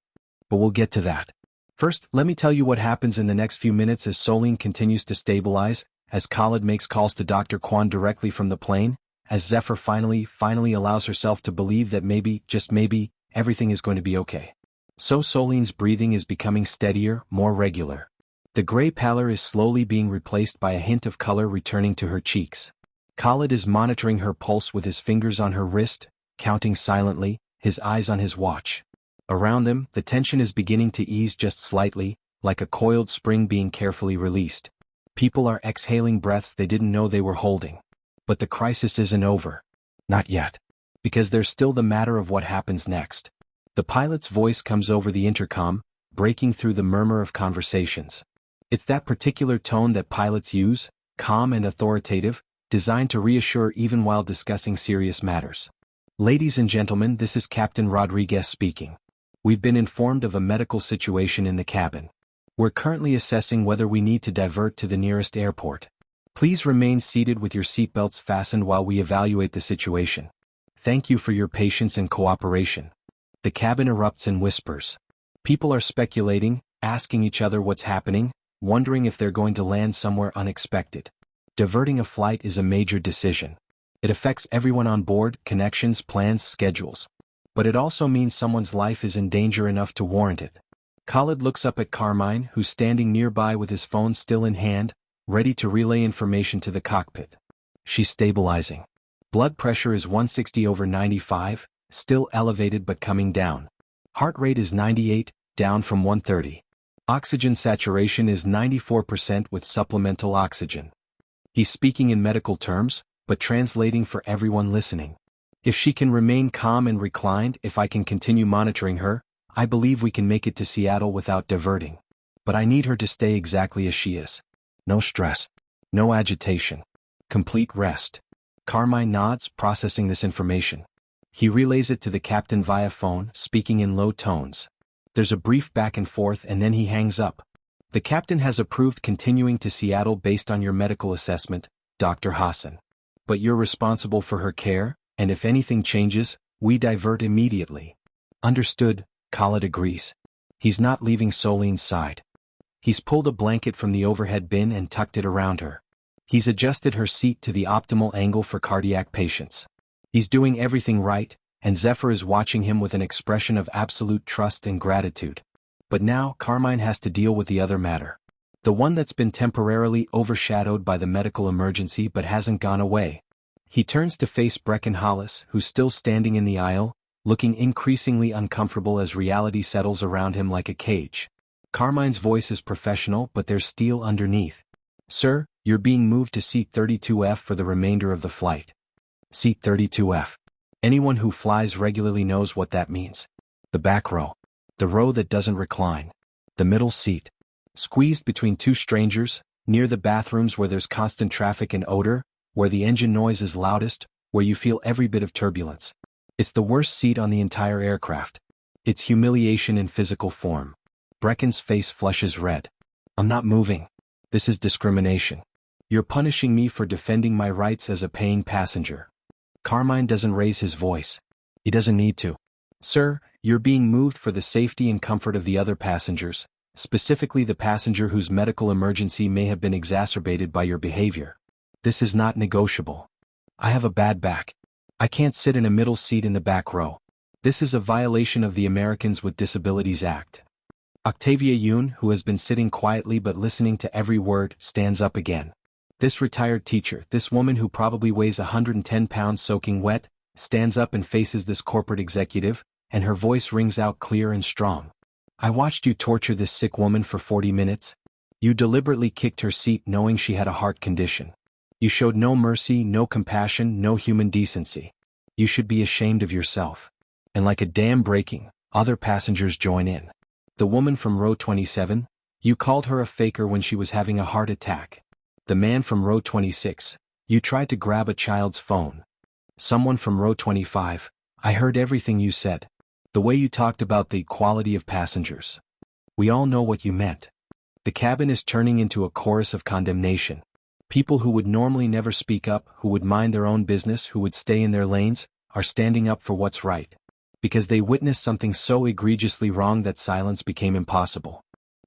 But we'll get to that. First, let me tell you what happens in the next few minutes as Soline continues to stabilize, as Khalid makes calls to Dr. Kwan directly from the plane, as Zephyr finally allows herself to believe that maybe, just maybe, everything is going to be okay. So Soline's breathing is becoming steadier, more regular. The gray pallor is slowly being replaced by a hint of color returning to her cheeks. Khalid is monitoring her pulse with his fingers on her wrist, counting silently, his eyes on his watch. Around them, the tension is beginning to ease just slightly, like a coiled spring being carefully released. People are exhaling breaths they didn't know they were holding. But the crisis isn't over. Not yet. Because there's still the matter of what happens next. The pilot's voice comes over the intercom, breaking through the murmur of conversations. It's that particular tone that pilots use, calm and authoritative, designed to reassure even while discussing serious matters. Ladies and gentlemen, this is Captain Rodriguez speaking. We've been informed of a medical situation in the cabin. We're currently assessing whether we need to divert to the nearest airport. Please remain seated with your seatbelts fastened while we evaluate the situation. Thank you for your patience and cooperation. The cabin erupts in whispers. People are speculating, asking each other what's happening, wondering if they're going to land somewhere unexpected. Diverting a flight is a major decision. It affects everyone on board, connections, plans, schedules. But it also means someone's life is in danger enough to warrant it. Khalid looks up at Carmine, who's standing nearby with his phone still in hand, ready to relay information to the cockpit. She's stabilizing. Blood pressure is 160/95, still elevated but coming down. Heart rate is 98, down from 130. Oxygen saturation is 94% with supplemental oxygen. He's speaking in medical terms, but translating for everyone listening. If she can remain calm and reclined, if I can continue monitoring her, I believe we can make it to Seattle without diverting. But I need her to stay exactly as she is. No stress. No agitation. Complete rest. Carmine nods, processing this information. He relays it to the captain via phone, speaking in low tones. There's a brief back and forth and then he hangs up. The captain has approved continuing to Seattle based on your medical assessment, Dr. Hassan. But you're responsible for her care, and if anything changes, we divert immediately. Understood, Khalid agrees. He's not leaving Soline's side. He's pulled a blanket from the overhead bin and tucked it around her. He's adjusted her seat to the optimal angle for cardiac patients. He's doing everything right, and Zephyr is watching him with an expression of absolute trust and gratitude. But now Carmine has to deal with the other matter. The one that's been temporarily overshadowed by the medical emergency but hasn't gone away. He turns to face Brecken Hollis, who's still standing in the aisle, looking increasingly uncomfortable as reality settles around him like a cage. Carmine's voice is professional, but there's steel underneath. Sir, you're being moved to seat 32F for the remainder of the flight. Seat 32F. Anyone who flies regularly knows what that means. The back row. The row that doesn't recline. The middle seat. Squeezed between two strangers, near the bathrooms where there's constant traffic and odor, where the engine noise is loudest, where you feel every bit of turbulence. It's the worst seat on the entire aircraft. It's humiliation in physical form. Brecken's face flushes red. I'm not moving. This is discrimination. You're punishing me for defending my rights as a paying passenger. Carmine doesn't raise his voice. He doesn't need to. Sir, you're being moved for the safety and comfort of the other passengers, specifically the passenger whose medical emergency may have been exacerbated by your behavior. This is not negotiable. I have a bad back. I can't sit in a middle seat in the back row. This is a violation of the Americans with Disabilities Act. Octavia Yoon, who has been sitting quietly but listening to every word, stands up again. This retired teacher, this woman who probably weighs 110 pounds soaking wet, stands up and faces this corporate executive, and her voice rings out clear and strong. I watched you torture this sick woman for 40 minutes. You deliberately kicked her seat knowing she had a heart condition. You showed no mercy, no compassion, no human decency. You should be ashamed of yourself. And like a dam breaking, other passengers join in. The woman from row 27, you called her a faker when she was having a heart attack. The man from row 26, you tried to grab a child's phone. Someone from row 25, I heard everything you said. The way you talked about the quality of passengers. We all know what you meant. The cabin is turning into a chorus of condemnation. People who would normally never speak up, who would mind their own business, who would stay in their lanes, are standing up for what's right. Because they witnessed something so egregiously wrong that silence became impossible.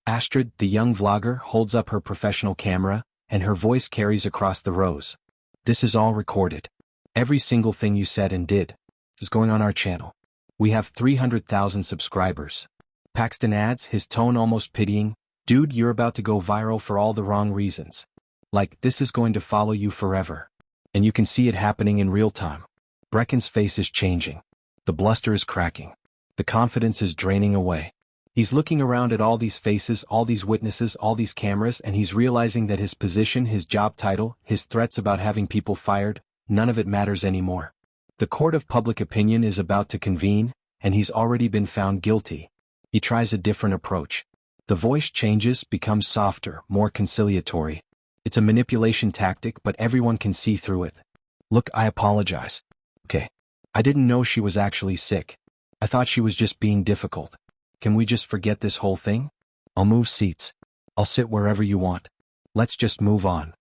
Astrid, the young vlogger, holds up her professional camera, and her voice carries across the rows. This is all recorded. Every single thing you said and did is going on our channel. We have 300,000 subscribers. Paxton adds, his tone almost pitying, dude, you're about to go viral for all the wrong reasons. Like, this is going to follow you forever. And you can see it happening in real time. Brecken's face is changing. The bluster is cracking. The confidence is draining away. He's looking around at all these faces, all these witnesses, all these cameras, and he's realizing that his position, his job title, his threats about having people fired, none of it matters anymore. The court of public opinion is about to convene, and he's already been found guilty. He tries a different approach. The voice changes, becomes softer, more conciliatory. It's a manipulation tactic, but everyone can see through it. Look, I apologize. Okay. I didn't know she was actually sick. I thought she was just being difficult. Can we just forget this whole thing? I'll move seats. I'll sit wherever you want. Let's just move on.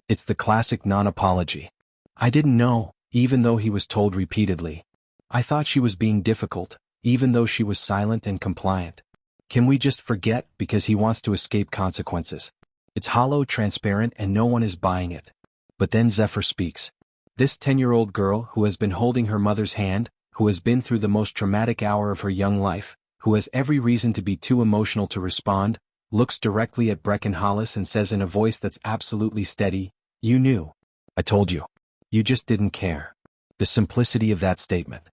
It's the classic non-apology. I didn't know, even though he was told repeatedly. I thought she was being difficult, even though she was silent and compliant. Can we just forget because he wants to escape consequences? It's hollow, transparent, and no one is buying it. But then Zephyr speaks. This 10-year-old girl who has been holding her mother's hand, who has been through the most traumatic hour of her young life, who has every reason to be too emotional to respond, looks directly at Brecken Hollis and says in a voice that's absolutely steady, "You knew. I told you. You just didn't care." The simplicity of that statement.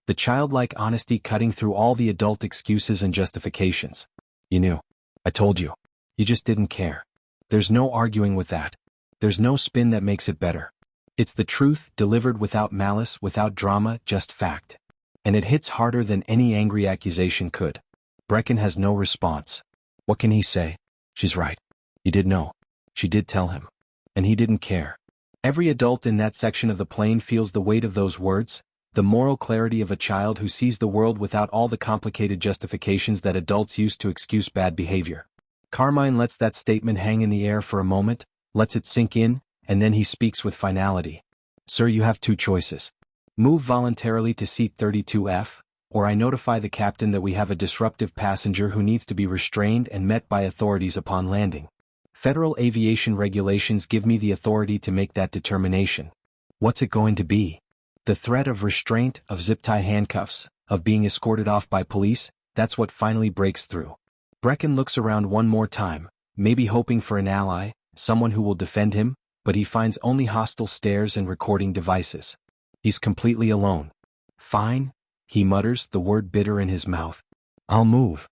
The childlike honesty cutting through all the adult excuses and justifications. "You knew. I told you. You just didn't care." There's no arguing with that. There's no spin that makes it better. It's the truth, delivered without malice, without drama, just fact. And it hits harder than any angry accusation could. Brecken has no response. What can he say? She's right. He did know. She did tell him. And he didn't care. Every adult in that section of the plane feels the weight of those words, the moral clarity of a child who sees the world without all the complicated justifications that adults use to excuse bad behavior. Carmine lets that statement hang in the air for a moment, lets it sink in, and then he speaks with finality. "Sir, you have two choices. Move voluntarily to seat 32F, or I notify the captain that we have a disruptive passenger who needs to be restrained and met by authorities upon landing. Federal aviation regulations give me the authority to make that determination." What's it going to be? The threat of restraint, of zip-tie handcuffs, of being escorted off by police, that's what finally breaks through. Brecken looks around one more time, maybe hoping for an ally, someone who will defend him, but he finds only hostile stares and recording devices. He's completely alone. "Fine," he mutters, the word bitter in his mouth. "I'll move."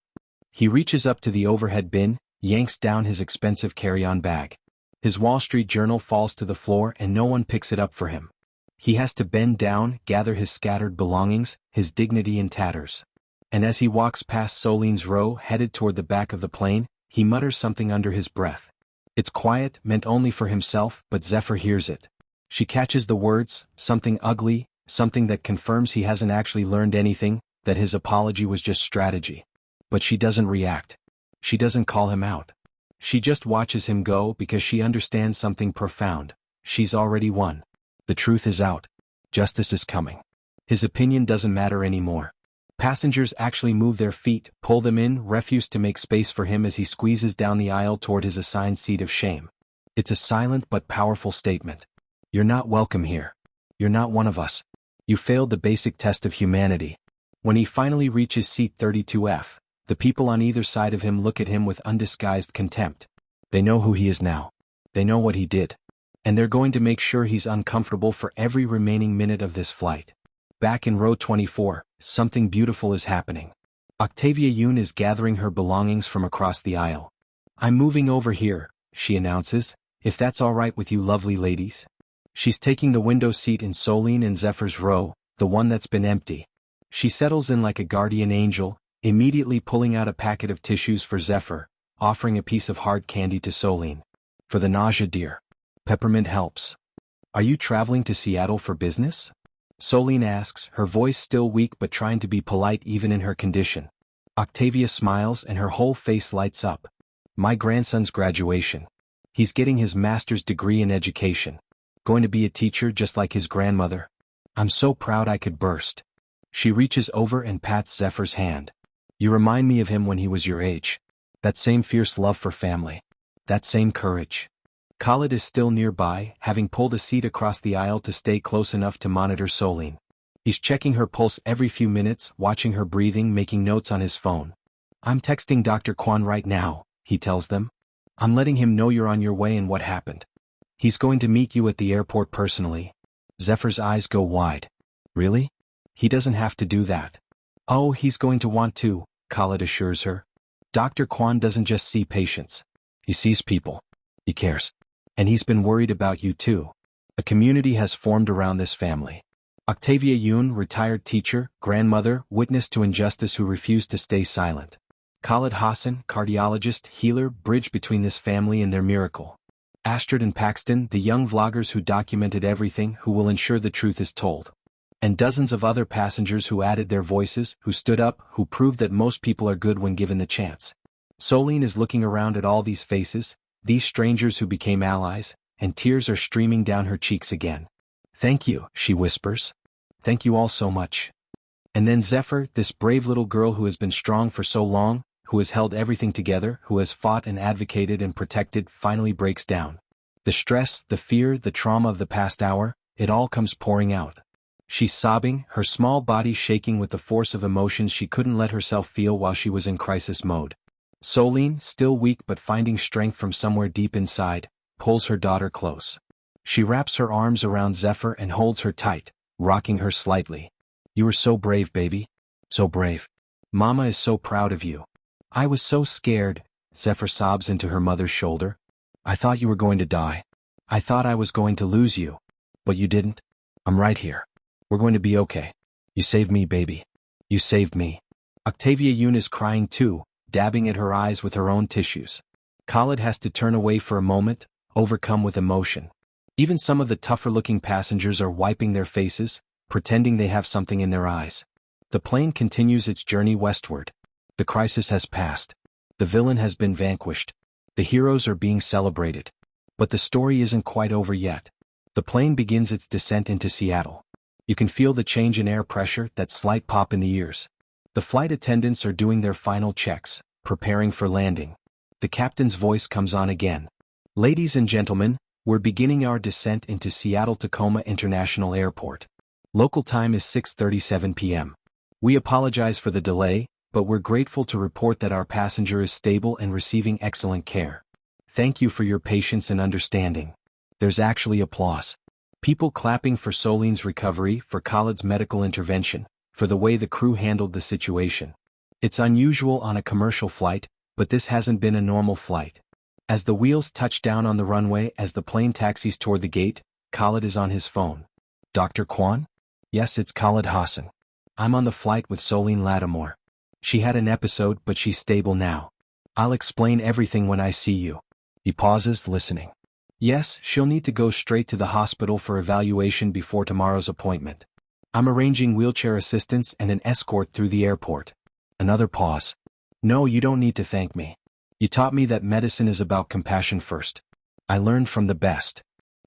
He reaches up to the overhead bin, yanks down his expensive carry-on bag. His Wall Street Journal falls to the floor and no one picks it up for him. He has to bend down, gather his scattered belongings, his dignity in tatters. And as he walks past Soline's row headed toward the back of the plane, he mutters something under his breath. It's quiet, meant only for himself, but Zephyr hears it. She catches the words, something ugly, something that confirms he hasn't actually learned anything, that his apology was just strategy. But she doesn't react. She doesn't call him out. She just watches him go because she understands something profound. She's already won. The truth is out. Justice is coming. His opinion doesn't matter anymore. Passengers actually move their feet, pull them in, refuse to make space for him as he squeezes down the aisle toward his assigned seat of shame. It's a silent but powerful statement. You're not welcome here. You're not one of us. You failed the basic test of humanity. When he finally reaches seat 32F, the people on either side of him look at him with undisguised contempt. They know who he is now. They know what he did. And they're going to make sure he's uncomfortable for every remaining minute of this flight. Back in row 24, something beautiful is happening. Octavia Yoon is gathering her belongings from across the aisle. "I'm moving over here," she announces, "if that's all right with you lovely ladies." She's taking the window seat in Soline and Zephyr's row, the one that's been empty. She settles in like a guardian angel, immediately pulling out a packet of tissues for Zephyr, offering a piece of hard candy to Soline. "For the nausea, dear. Peppermint helps." "Are you traveling to Seattle for business?" Soline asks, her voice still weak but trying to be polite even in her condition. Octavia smiles and her whole face lights up. "My grandson's graduation. He's getting his master's degree in education. Going to be a teacher just like his grandmother. I'm so proud I could burst." She reaches over and pats Zephyr's hand. "You remind me of him when he was your age. That same fierce love for family. That same courage." Khalid is still nearby, having pulled a seat across the aisle to stay close enough to monitor Soline. He's checking her pulse every few minutes, watching her breathing, making notes on his phone. "I'm texting Dr. Kwan right now," he tells them. "I'm letting him know you're on your way and what happened. He's going to meet you at the airport personally." Zephyr's eyes go wide. "Really? He doesn't have to do that." "Oh, he's going to want to," Khalid assures her. "Dr. Kwan doesn't just see patients. He sees people. He cares. And he's been worried about you too. A community has formed around this family." Octavia Yoon, retired teacher, grandmother, witness to injustice who refused to stay silent. Khalid Hassan, cardiologist, healer, bridge between this family and their miracle. Astrid and Paxton, the young vloggers who documented everything, who will ensure the truth is told. And dozens of other passengers who added their voices, who stood up, who proved that most people are good when given the chance. Soline is looking around at all these faces, these strangers who became allies, and tears are streaming down her cheeks again. "Thank you," she whispers. "Thank you all so much." And then Zephyr, this brave little girl who has been strong for so long, who has held everything together, who has fought and advocated and protected, finally breaks down. The stress, the fear, the trauma of the past hour, it all comes pouring out. She's sobbing, her small body shaking with the force of emotions she couldn't let herself feel while she was in crisis mode. Soline, still weak but finding strength from somewhere deep inside, pulls her daughter close. She wraps her arms around Zephyr and holds her tight, rocking her slightly. "You were so brave, baby. So brave. Mama is so proud of you." "I was so scared," Zephyr sobs into her mother's shoulder. "I thought you were going to die. I thought I was going to lose you. But you didn't. I'm right here. We're going to be okay. You saved me, baby. You saved me." Octavia Yoon is crying too, dabbing at her eyes with her own tissues. Khalid has to turn away for a moment, overcome with emotion. Even some of the tougher-looking passengers are wiping their faces, pretending they have something in their eyes. The plane continues its journey westward. The crisis has passed. The villain has been vanquished. The heroes are being celebrated. But the story isn't quite over yet. The plane begins its descent into Seattle. You can feel the change in air pressure, that slight pop in the ears. The flight attendants are doing their final checks, preparing for landing. The captain's voice comes on again. "Ladies and gentlemen, we're beginning our descent into Seattle-Tacoma International Airport. Local time is 6:37 p.m. We apologize for the delay, but we're grateful to report that our passenger is stable and receiving excellent care. Thank you for your patience and understanding." There's actually applause. People clapping for Soline's recovery, for Khalid's medical intervention, for the way the crew handled the situation. It's unusual on a commercial flight, but this hasn't been a normal flight. As the wheels touch down on the runway, as the plane taxis toward the gate, Khalid is on his phone. "Dr. Kwan?" "Yes, it's Khalid Hassan. I'm on the flight with Zephyr Lattimore. She had an episode, but she's stable now. I'll explain everything when I see you." He pauses, listening. "Yes, she'll need to go straight to the hospital for evaluation before tomorrow's appointment. I'm arranging wheelchair assistance and an escort through the airport." Another pause. "No, you don't need to thank me. You taught me that medicine is about compassion first. I learned from the best."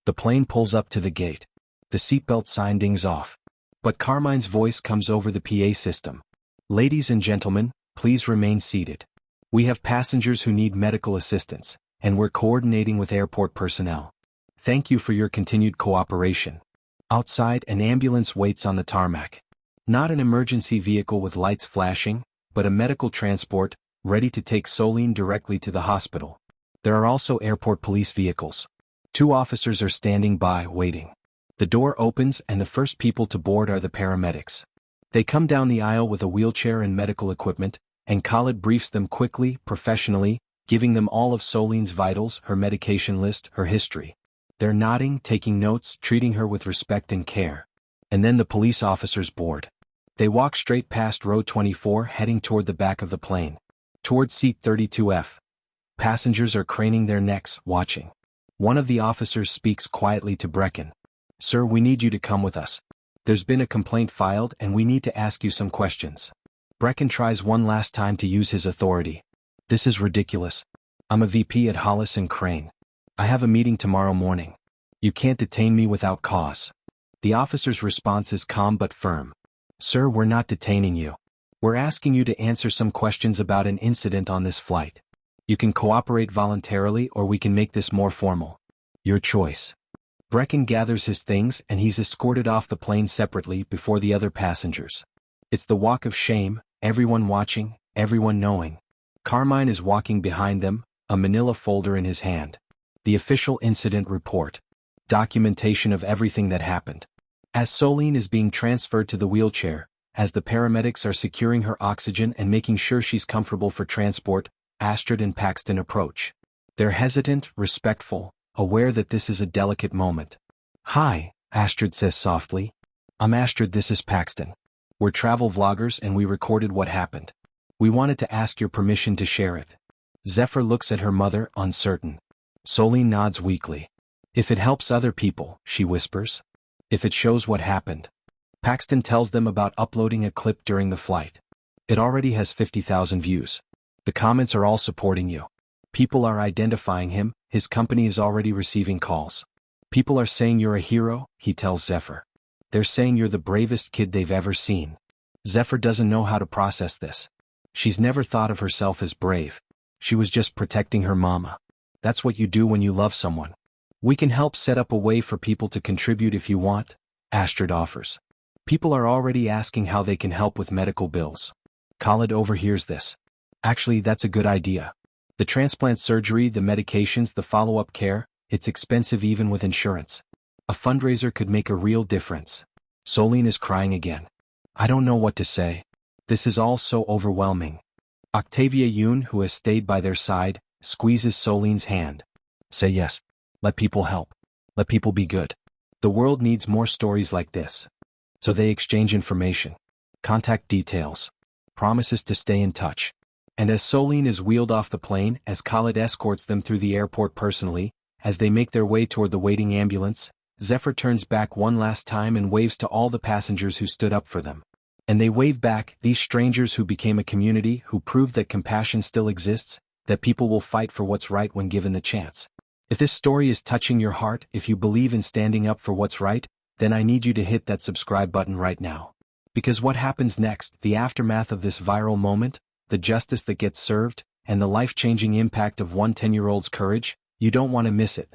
The plane pulls up to the gate. The seatbelt sign dings off. But Carmine's voice comes over the PA system. "Ladies and gentlemen, please remain seated. We have passengers who need medical assistance, and we're coordinating with airport personnel. Thank you for your continued cooperation." Outside, an ambulance waits on the tarmac. Not an emergency vehicle with lights flashing, but a medical transport, ready to take Soline directly to the hospital. There are also airport police vehicles. 2 officers are standing by, waiting. The door opens and the first people to board are the paramedics. They come down the aisle with a wheelchair and medical equipment, and Khalid briefs them quickly, professionally, giving them all of Soline's vitals, her medication list, her history. They're nodding, taking notes, treating her with respect and care. And then the police officers board. They walk straight past row 24, heading toward the back of the plane. Toward seat 32F. Passengers are craning their necks, watching. One of the officers speaks quietly to Brecken. "Sir, we need you to come with us. There's been a complaint filed and we need to ask you some questions." Brecken tries one last time to use his authority. "This is ridiculous. I'm a VP at Hollis and Crane. I have a meeting tomorrow morning. You can't detain me without cause." The officer's response is calm but firm. "Sir, we're not detaining you. We're asking you to answer some questions about an incident on this flight. You can cooperate voluntarily or we can make this more formal. Your choice." Brecken gathers his things and he's escorted off the plane separately before the other passengers. It's the walk of shame, everyone watching, everyone knowing. Carmine is walking behind them, a manila folder in his hand. The official incident report. Documentation of everything that happened. As Soline is being transferred to the wheelchair, as the paramedics are securing her oxygen and making sure she's comfortable for transport, Astrid and Paxton approach. They're hesitant, respectful, aware that this is a delicate moment. "Hi," Astrid says softly. "I'm Astrid, this is Paxton. We're travel vloggers and we recorded what happened. We wanted to ask your permission to share it." Zephyr looks at her mother, uncertain. Soline nods weakly. "If it helps other people," she whispers. "If it shows what happened." Paxton tells them about uploading a clip during the flight. "It already has 50,000 views. The comments are all supporting you. People are identifying him, his company is already receiving calls. People are saying you're a hero," he tells Zephyr. "They're saying you're the bravest kid they've ever seen." Zephyr doesn't know how to process this. She's never thought of herself as brave. She was just protecting her mama. That's what you do when you love someone. We can help set up a way for people to contribute if you want, Astrid offers. People are already asking how they can help with medical bills. Khalid overhears this. Actually, that's a good idea. The transplant surgery, the medications, the follow-up care, it's expensive even with insurance. A fundraiser could make a real difference. Soline is crying again. I don't know what to say. This is all so overwhelming. Octavia Yoon, who has stayed by their side, squeezes Soline's hand. Say yes. Let people help. Let people be good. The world needs more stories like this. So they exchange information. Contact details. Promises to stay in touch. And as Soline is wheeled off the plane, as Khalid escorts them through the airport personally, as they make their way toward the waiting ambulance, Zephyr turns back one last time and waves to all the passengers who stood up for them. And they wave back, these strangers who became a community, who proved that compassion still exists, that people will fight for what's right when given the chance. If this story is touching your heart, if you believe in standing up for what's right, then I need you to hit that subscribe button right now. Because what happens next, the aftermath of this viral moment, the justice that gets served, and the life-changing impact of one 10-year-old's courage, you don't want to miss it.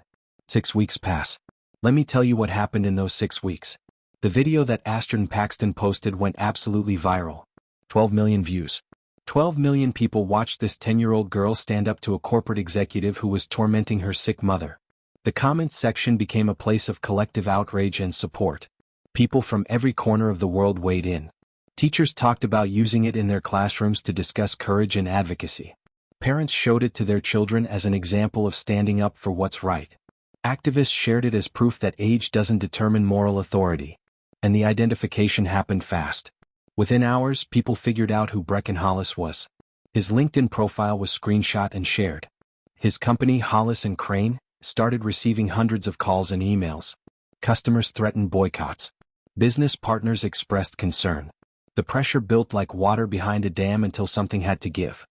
6 weeks pass. Let me tell you what happened in those 6 weeks. The video that Astrid Paxton posted went absolutely viral. 12 million views. 12 million people watched this 10-year-old girl stand up to a corporate executive who was tormenting her sick mother. The comments section became a place of collective outrage and support. People from every corner of the world weighed in. Teachers talked about using it in their classrooms to discuss courage and advocacy. Parents showed it to their children as an example of standing up for what's right. Activists shared it as proof that age doesn't determine moral authority. And the identification happened fast. Within hours, people figured out who Brecken Hollis was. His LinkedIn profile was screenshot and shared. His company, Hollis & Crane, started receiving hundreds of calls and emails. Customers threatened boycotts. Business partners expressed concern. The pressure built like water behind a dam until something had to give.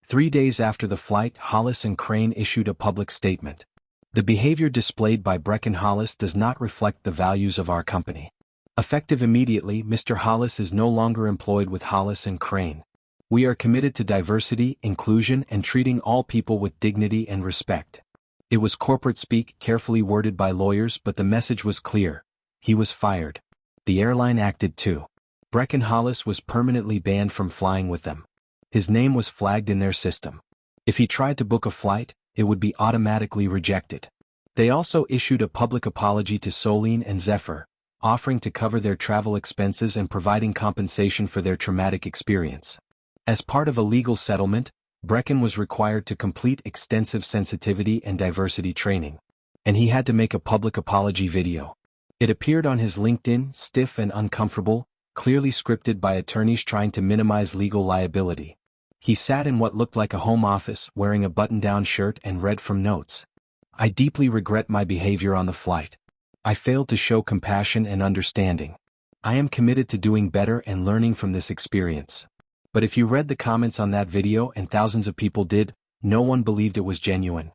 3 days after the flight, Hollis & Crane issued a public statement. The behavior displayed by Brecken Hollis does not reflect the values of our company. Effective immediately, Mr. Hollis is no longer employed with Hollis & Crane. We are committed to diversity, inclusion, and treating all people with dignity and respect. It was corporate speak, carefully worded by lawyers, but the message was clear. He was fired. The airline acted too. Brecken Hollis was permanently banned from flying with them. His name was flagged in their system. If he tried to book a flight, it would be automatically rejected. They also issued a public apology to Soline and Zephyr, offering to cover their travel expenses and providing compensation for their traumatic experience. As part of a legal settlement, Brecken was required to complete extensive sensitivity and diversity training. And he had to make a public apology video. It appeared on his LinkedIn, stiff and uncomfortable, clearly scripted by attorneys trying to minimize legal liability. He sat in what looked like a home office, wearing a button-down shirt and read from notes. I deeply regret my behavior on the flight. I failed to show compassion and understanding. I am committed to doing better and learning from this experience. But if you read the comments on that video, and thousands of people did, no one believed it was genuine.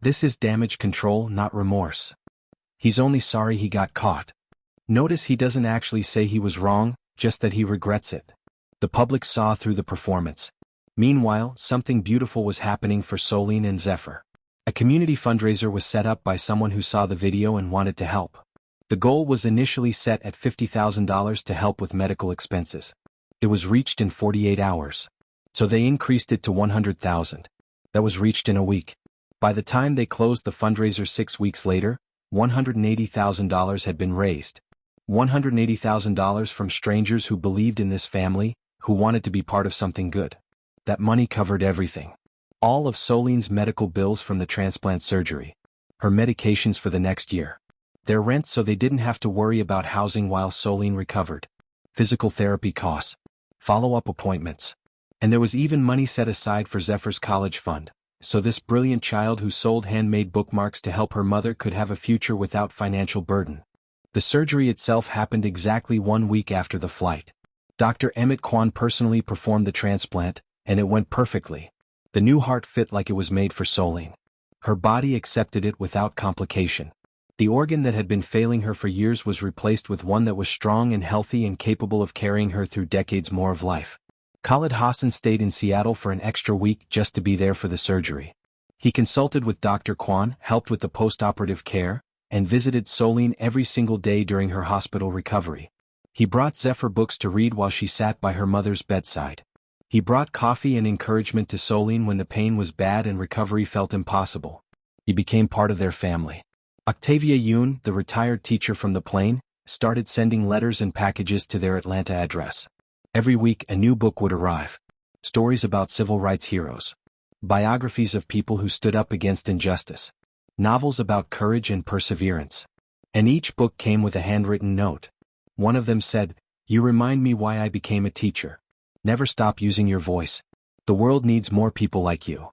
This is damage control, not remorse. He's only sorry he got caught. Notice he doesn't actually say he was wrong, just that he regrets it. The public saw through the performance. Meanwhile, something beautiful was happening for Soline and Zephyr. A community fundraiser was set up by someone who saw the video and wanted to help. The goal was initially set at $50,000 to help with medical expenses. It was reached in 48 hours. So they increased it to $100,000. That was reached in a week. By the time they closed the fundraiser 6 weeks later, $180,000 had been raised. $180,000 from strangers who believed in this family, who wanted to be part of something good. That money covered everything. All of Soline's medical bills from the transplant surgery. Her medications for the next year. Their rent so they didn't have to worry about housing while Soline recovered. Physical therapy costs. Follow-up appointments. And there was even money set aside for Zephyr's college fund, so this brilliant child who sold handmade bookmarks to help her mother could have a future without financial burden. The surgery itself happened exactly 1 week after the flight. Dr. Emmett Kwan personally performed the transplant, and it went perfectly. The new heart fit like it was made for Soline. Her body accepted it without complication. The organ that had been failing her for years was replaced with one that was strong and healthy and capable of carrying her through decades more of life. Khalid Hassan stayed in Seattle for an extra week just to be there for the surgery. He consulted with Dr. Kwan, helped with the post-operative care, and visited Soline every single day during her hospital recovery. He brought Zephyr books to read while she sat by her mother's bedside. He brought coffee and encouragement to Soline when the pain was bad and recovery felt impossible. He became part of their family. Octavia Yoon, the retired teacher from the plane, started sending letters and packages to their Atlanta address. Every week a new book would arrive. Stories about civil rights heroes. Biographies of people who stood up against injustice. Novels about courage and perseverance. And each book came with a handwritten note. One of them said, "You remind me why I became a teacher. Never stop using your voice. The world needs more people like you."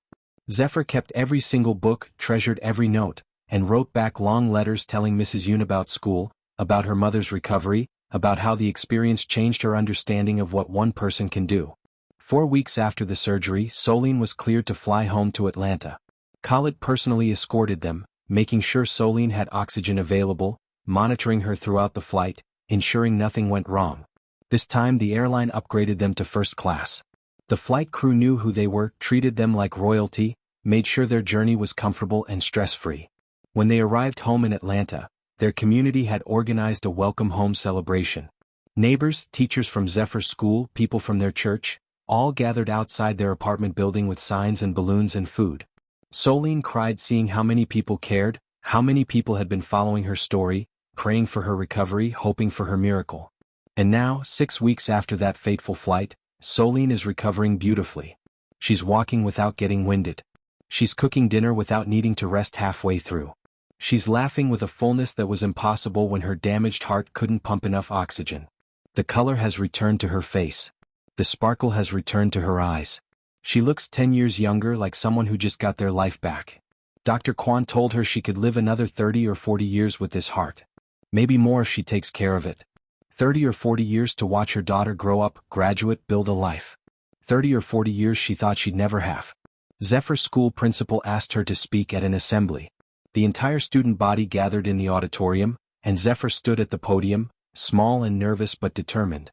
Zephyr kept every single book, treasured every note, and wrote back long letters telling Mrs. Yoon about school, about her mother's recovery, about how the experience changed her understanding of what one person can do. 4 weeks after the surgery, Soline was cleared to fly home to Atlanta. Khalid personally escorted them, making sure Soline had oxygen available, monitoring her throughout the flight, ensuring nothing went wrong. This time the airline upgraded them to first class. The flight crew knew who they were, treated them like royalty, made sure their journey was comfortable and stress-free. When they arrived home in Atlanta, their community had organized a welcome home celebration. Neighbors, teachers from Zephyr School, people from their church, all gathered outside their apartment building with signs and balloons and food. Soline cried seeing how many people cared, how many people had been following her story, praying for her recovery, hoping for her miracle. And now, 6 weeks after that fateful flight, Soline is recovering beautifully. She's walking without getting winded. She's cooking dinner without needing to rest halfway through. She's laughing with a fullness that was impossible when her damaged heart couldn't pump enough oxygen. The color has returned to her face. The sparkle has returned to her eyes. She looks 10 years younger, like someone who just got their life back. Dr. Kwan told her she could live another 30 or 40 years with this heart. Maybe more if she takes care of it. 30 or 40 years to watch her daughter grow up, graduate, build a life. 30 or 40 years she thought she'd never have. Zephyr School principal asked her to speak at an assembly. The entire student body gathered in the auditorium, and Zephyr stood at the podium, small and nervous but determined.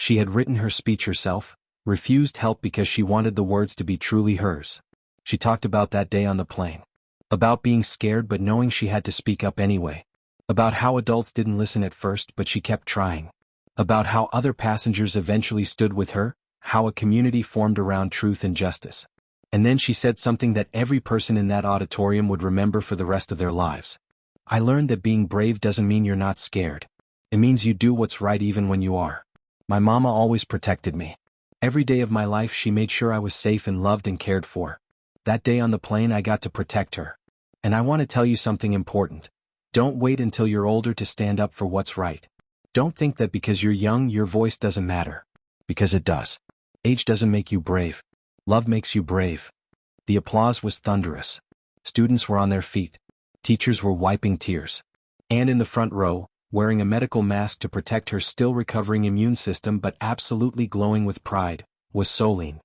She had written her speech herself, refused help because she wanted the words to be truly hers. She talked about that day on the plane. About being scared but knowing she had to speak up anyway. About how adults didn't listen at first but she kept trying. About how other passengers eventually stood with her, how a community formed around truth and justice. And then she said something that every person in that auditorium would remember for the rest of their lives. "I learned that being brave doesn't mean you're not scared. It means you do what's right even when you are. My mama always protected me. Every day of my life she made sure I was safe and loved and cared for. That day on the plane I got to protect her. And I want to tell you something important. Don't wait until you're older to stand up for what's right. Don't think that because you're young your voice doesn't matter. Because it does. Age doesn't make you brave. Love makes you brave." The applause was thunderous. Students were on their feet. Teachers were wiping tears. And in the front row, wearing a medical mask to protect her still recovering immune system but absolutely glowing with pride, was Soline.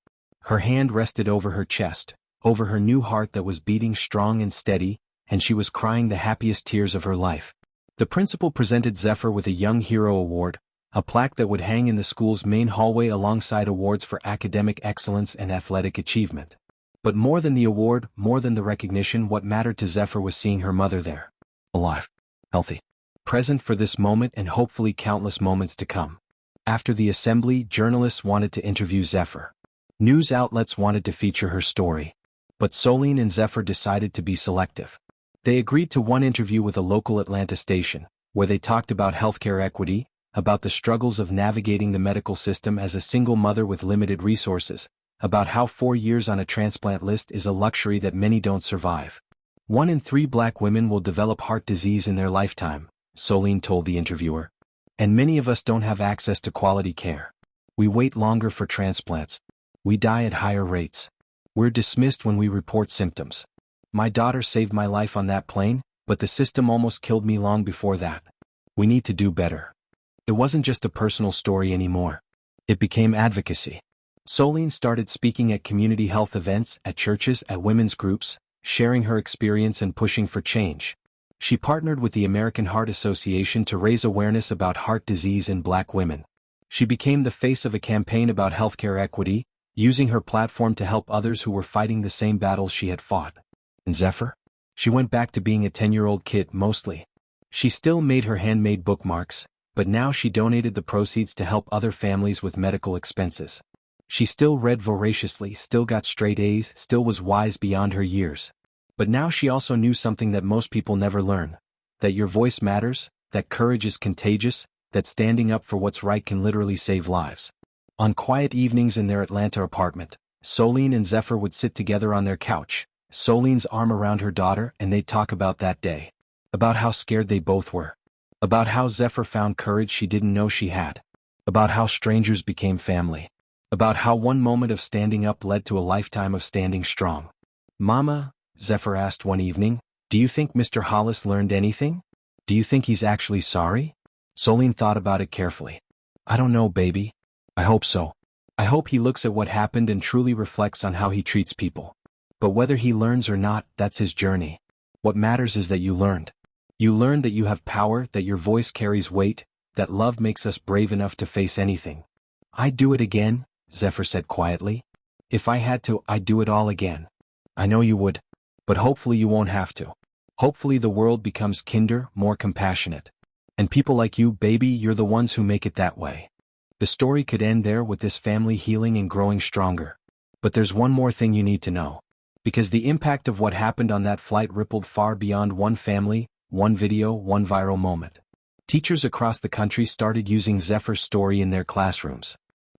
Her hand rested over her chest, over her new heart that was beating strong and steady, and she was crying the happiest tears of her life. The principal presented Zephyr with a Young Hero Award, a plaque that would hang in the school's main hallway alongside awards for academic excellence and athletic achievement. But more than the award, more than the recognition, what mattered to Zephyr was seeing her mother there. Alive. Healthy. Present for this moment and hopefully countless moments to come. After the assembly, journalists wanted to interview Zephyr. News outlets wanted to feature her story. But Soline and Zephyr decided to be selective. They agreed to one interview with a local Atlanta station, where they talked about healthcare equity, about the struggles of navigating the medical system as a single mother with limited resources, about how 4 years on a transplant list is a luxury that many don't survive. 1 in 3 Black women will develop heart disease in their lifetime, Soline told the interviewer. And many of us don't have access to quality care. We wait longer for transplants. We die at higher rates. We're dismissed when we report symptoms. My daughter saved my life on that plane, but the system almost killed me long before that. We need to do better. It wasn't just a personal story anymore. It became advocacy. Soline started speaking at community health events, at churches, at women's groups, sharing her experience and pushing for change. She partnered with the American Heart Association to raise awareness about heart disease in Black women. She became the face of a campaign about healthcare equity, using her platform to help others who were fighting the same battles she had fought. And Zephyr? She went back to being a 10-year-old kid mostly. She still made her handmade bookmarks, but now she donated the proceeds to help other families with medical expenses. She still read voraciously, still got straight A's, still was wise beyond her years. But now she also knew something that most people never learn. That your voice matters, that courage is contagious, that standing up for what's right can literally save lives. On quiet evenings in their Atlanta apartment, Soline and Zephyr would sit together on their couch, Soline's arm around her daughter, and they'd talk about that day. About how scared they both were. About how Zephyr found courage she didn't know she had. About how strangers became family. About how one moment of standing up led to a lifetime of standing strong. "Mama," Zephyr asked one evening, "do you think Mr. Hollis learned anything? Do you think he's actually sorry?" Soline thought about it carefully. "I don't know, baby. I hope so. I hope he looks at what happened and truly reflects on how he treats people. But whether he learns or not, that's his journey. What matters is that you learned. You learned that you have power, that your voice carries weight, that love makes us brave enough to face anything." "I'd do it again," Zephyr said quietly. "If I had to, I'd do it all again." "I know you would. But hopefully you won't have to. Hopefully the world becomes kinder, more compassionate. And people like you, baby, you're the ones who make it that way." The story could end there with this family healing and growing stronger. But there's one more thing you need to know. Because the impact of what happened on that flight rippled far beyond one family, one video, one viral moment. Teachers across the country started using Zephyr's story in their classrooms.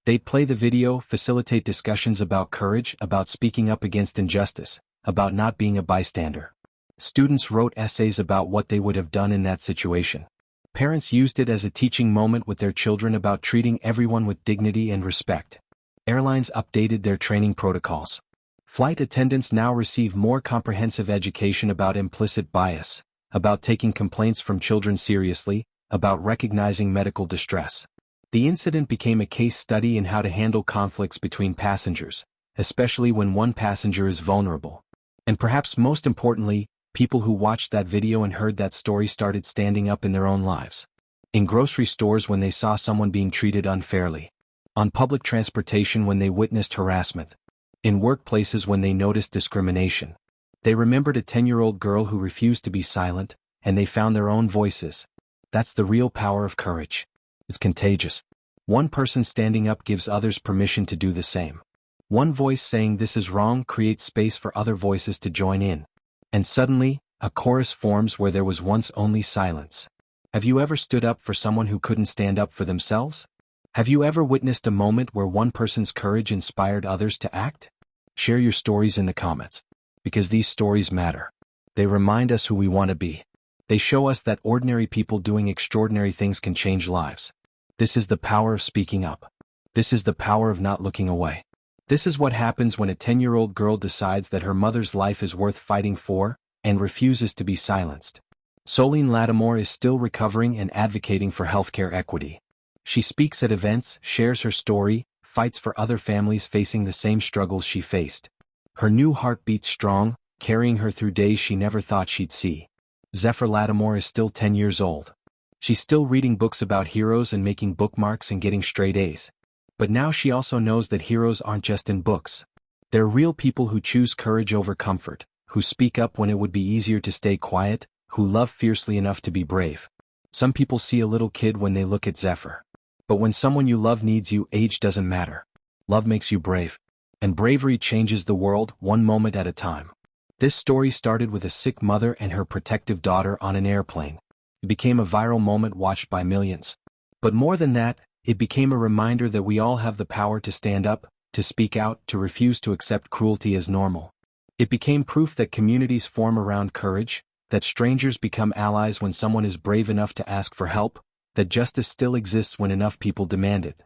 They'd play the video, facilitate discussions about courage, about speaking up against injustice, about not being a bystander. Students wrote essays about what they would have done in that situation. Parents used it as a teaching moment with their children about treating everyone with dignity and respect. Airlines updated their training protocols. Flight attendants now receive more comprehensive education about implicit bias, about taking complaints from children seriously, about recognizing medical distress. The incident became a case study in how to handle conflicts between passengers, especially when one passenger is vulnerable. And perhaps most importantly, people who watched that video and heard that story started standing up in their own lives. In grocery stores when they saw someone being treated unfairly. On public transportation when they witnessed harassment. In workplaces when they noticed discrimination. They remembered a 10-year-old girl who refused to be silent, and they found their own voices. That's the real power of courage. It's contagious. One person standing up gives others permission to do the same. One voice saying this is wrong creates space for other voices to join in. And suddenly, a chorus forms where there was once only silence. Have you ever stood up for someone who couldn't stand up for themselves? Have you ever witnessed a moment where one person's courage inspired others to act? Share your stories in the comments. Because these stories matter. They remind us who we want to be. They show us that ordinary people doing extraordinary things can change lives. This is the power of speaking up. This is the power of not looking away. This is what happens when a 10-year-old girl decides that her mother's life is worth fighting for, and refuses to be silenced. Zephyr Lattimore is still recovering and advocating for healthcare equity. She speaks at events, shares her story, fights for other families facing the same struggles she faced. Her new heart beats strong, carrying her through days she never thought she'd see. Zephyr Lattimore is still 10 years old. She's still reading books about heroes and making bookmarks and getting straight A's. But now she also knows that heroes aren't just in books. They're real people who choose courage over comfort, who speak up when it would be easier to stay quiet, who love fiercely enough to be brave. Some people see a little kid when they look at Zephyr. But when someone you love needs you, age doesn't matter. Love makes you brave. And bravery changes the world, one moment at a time. This story started with a sick mother and her protective daughter on an airplane. It became a viral moment watched by millions. But more than that, it became a reminder that we all have the power to stand up, to speak out, to refuse to accept cruelty as normal. It became proof that communities form around courage, that strangers become allies when someone is brave enough to ask for help, that justice still exists when enough people demand it.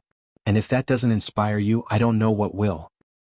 And if that doesn't inspire you, I don't know what will.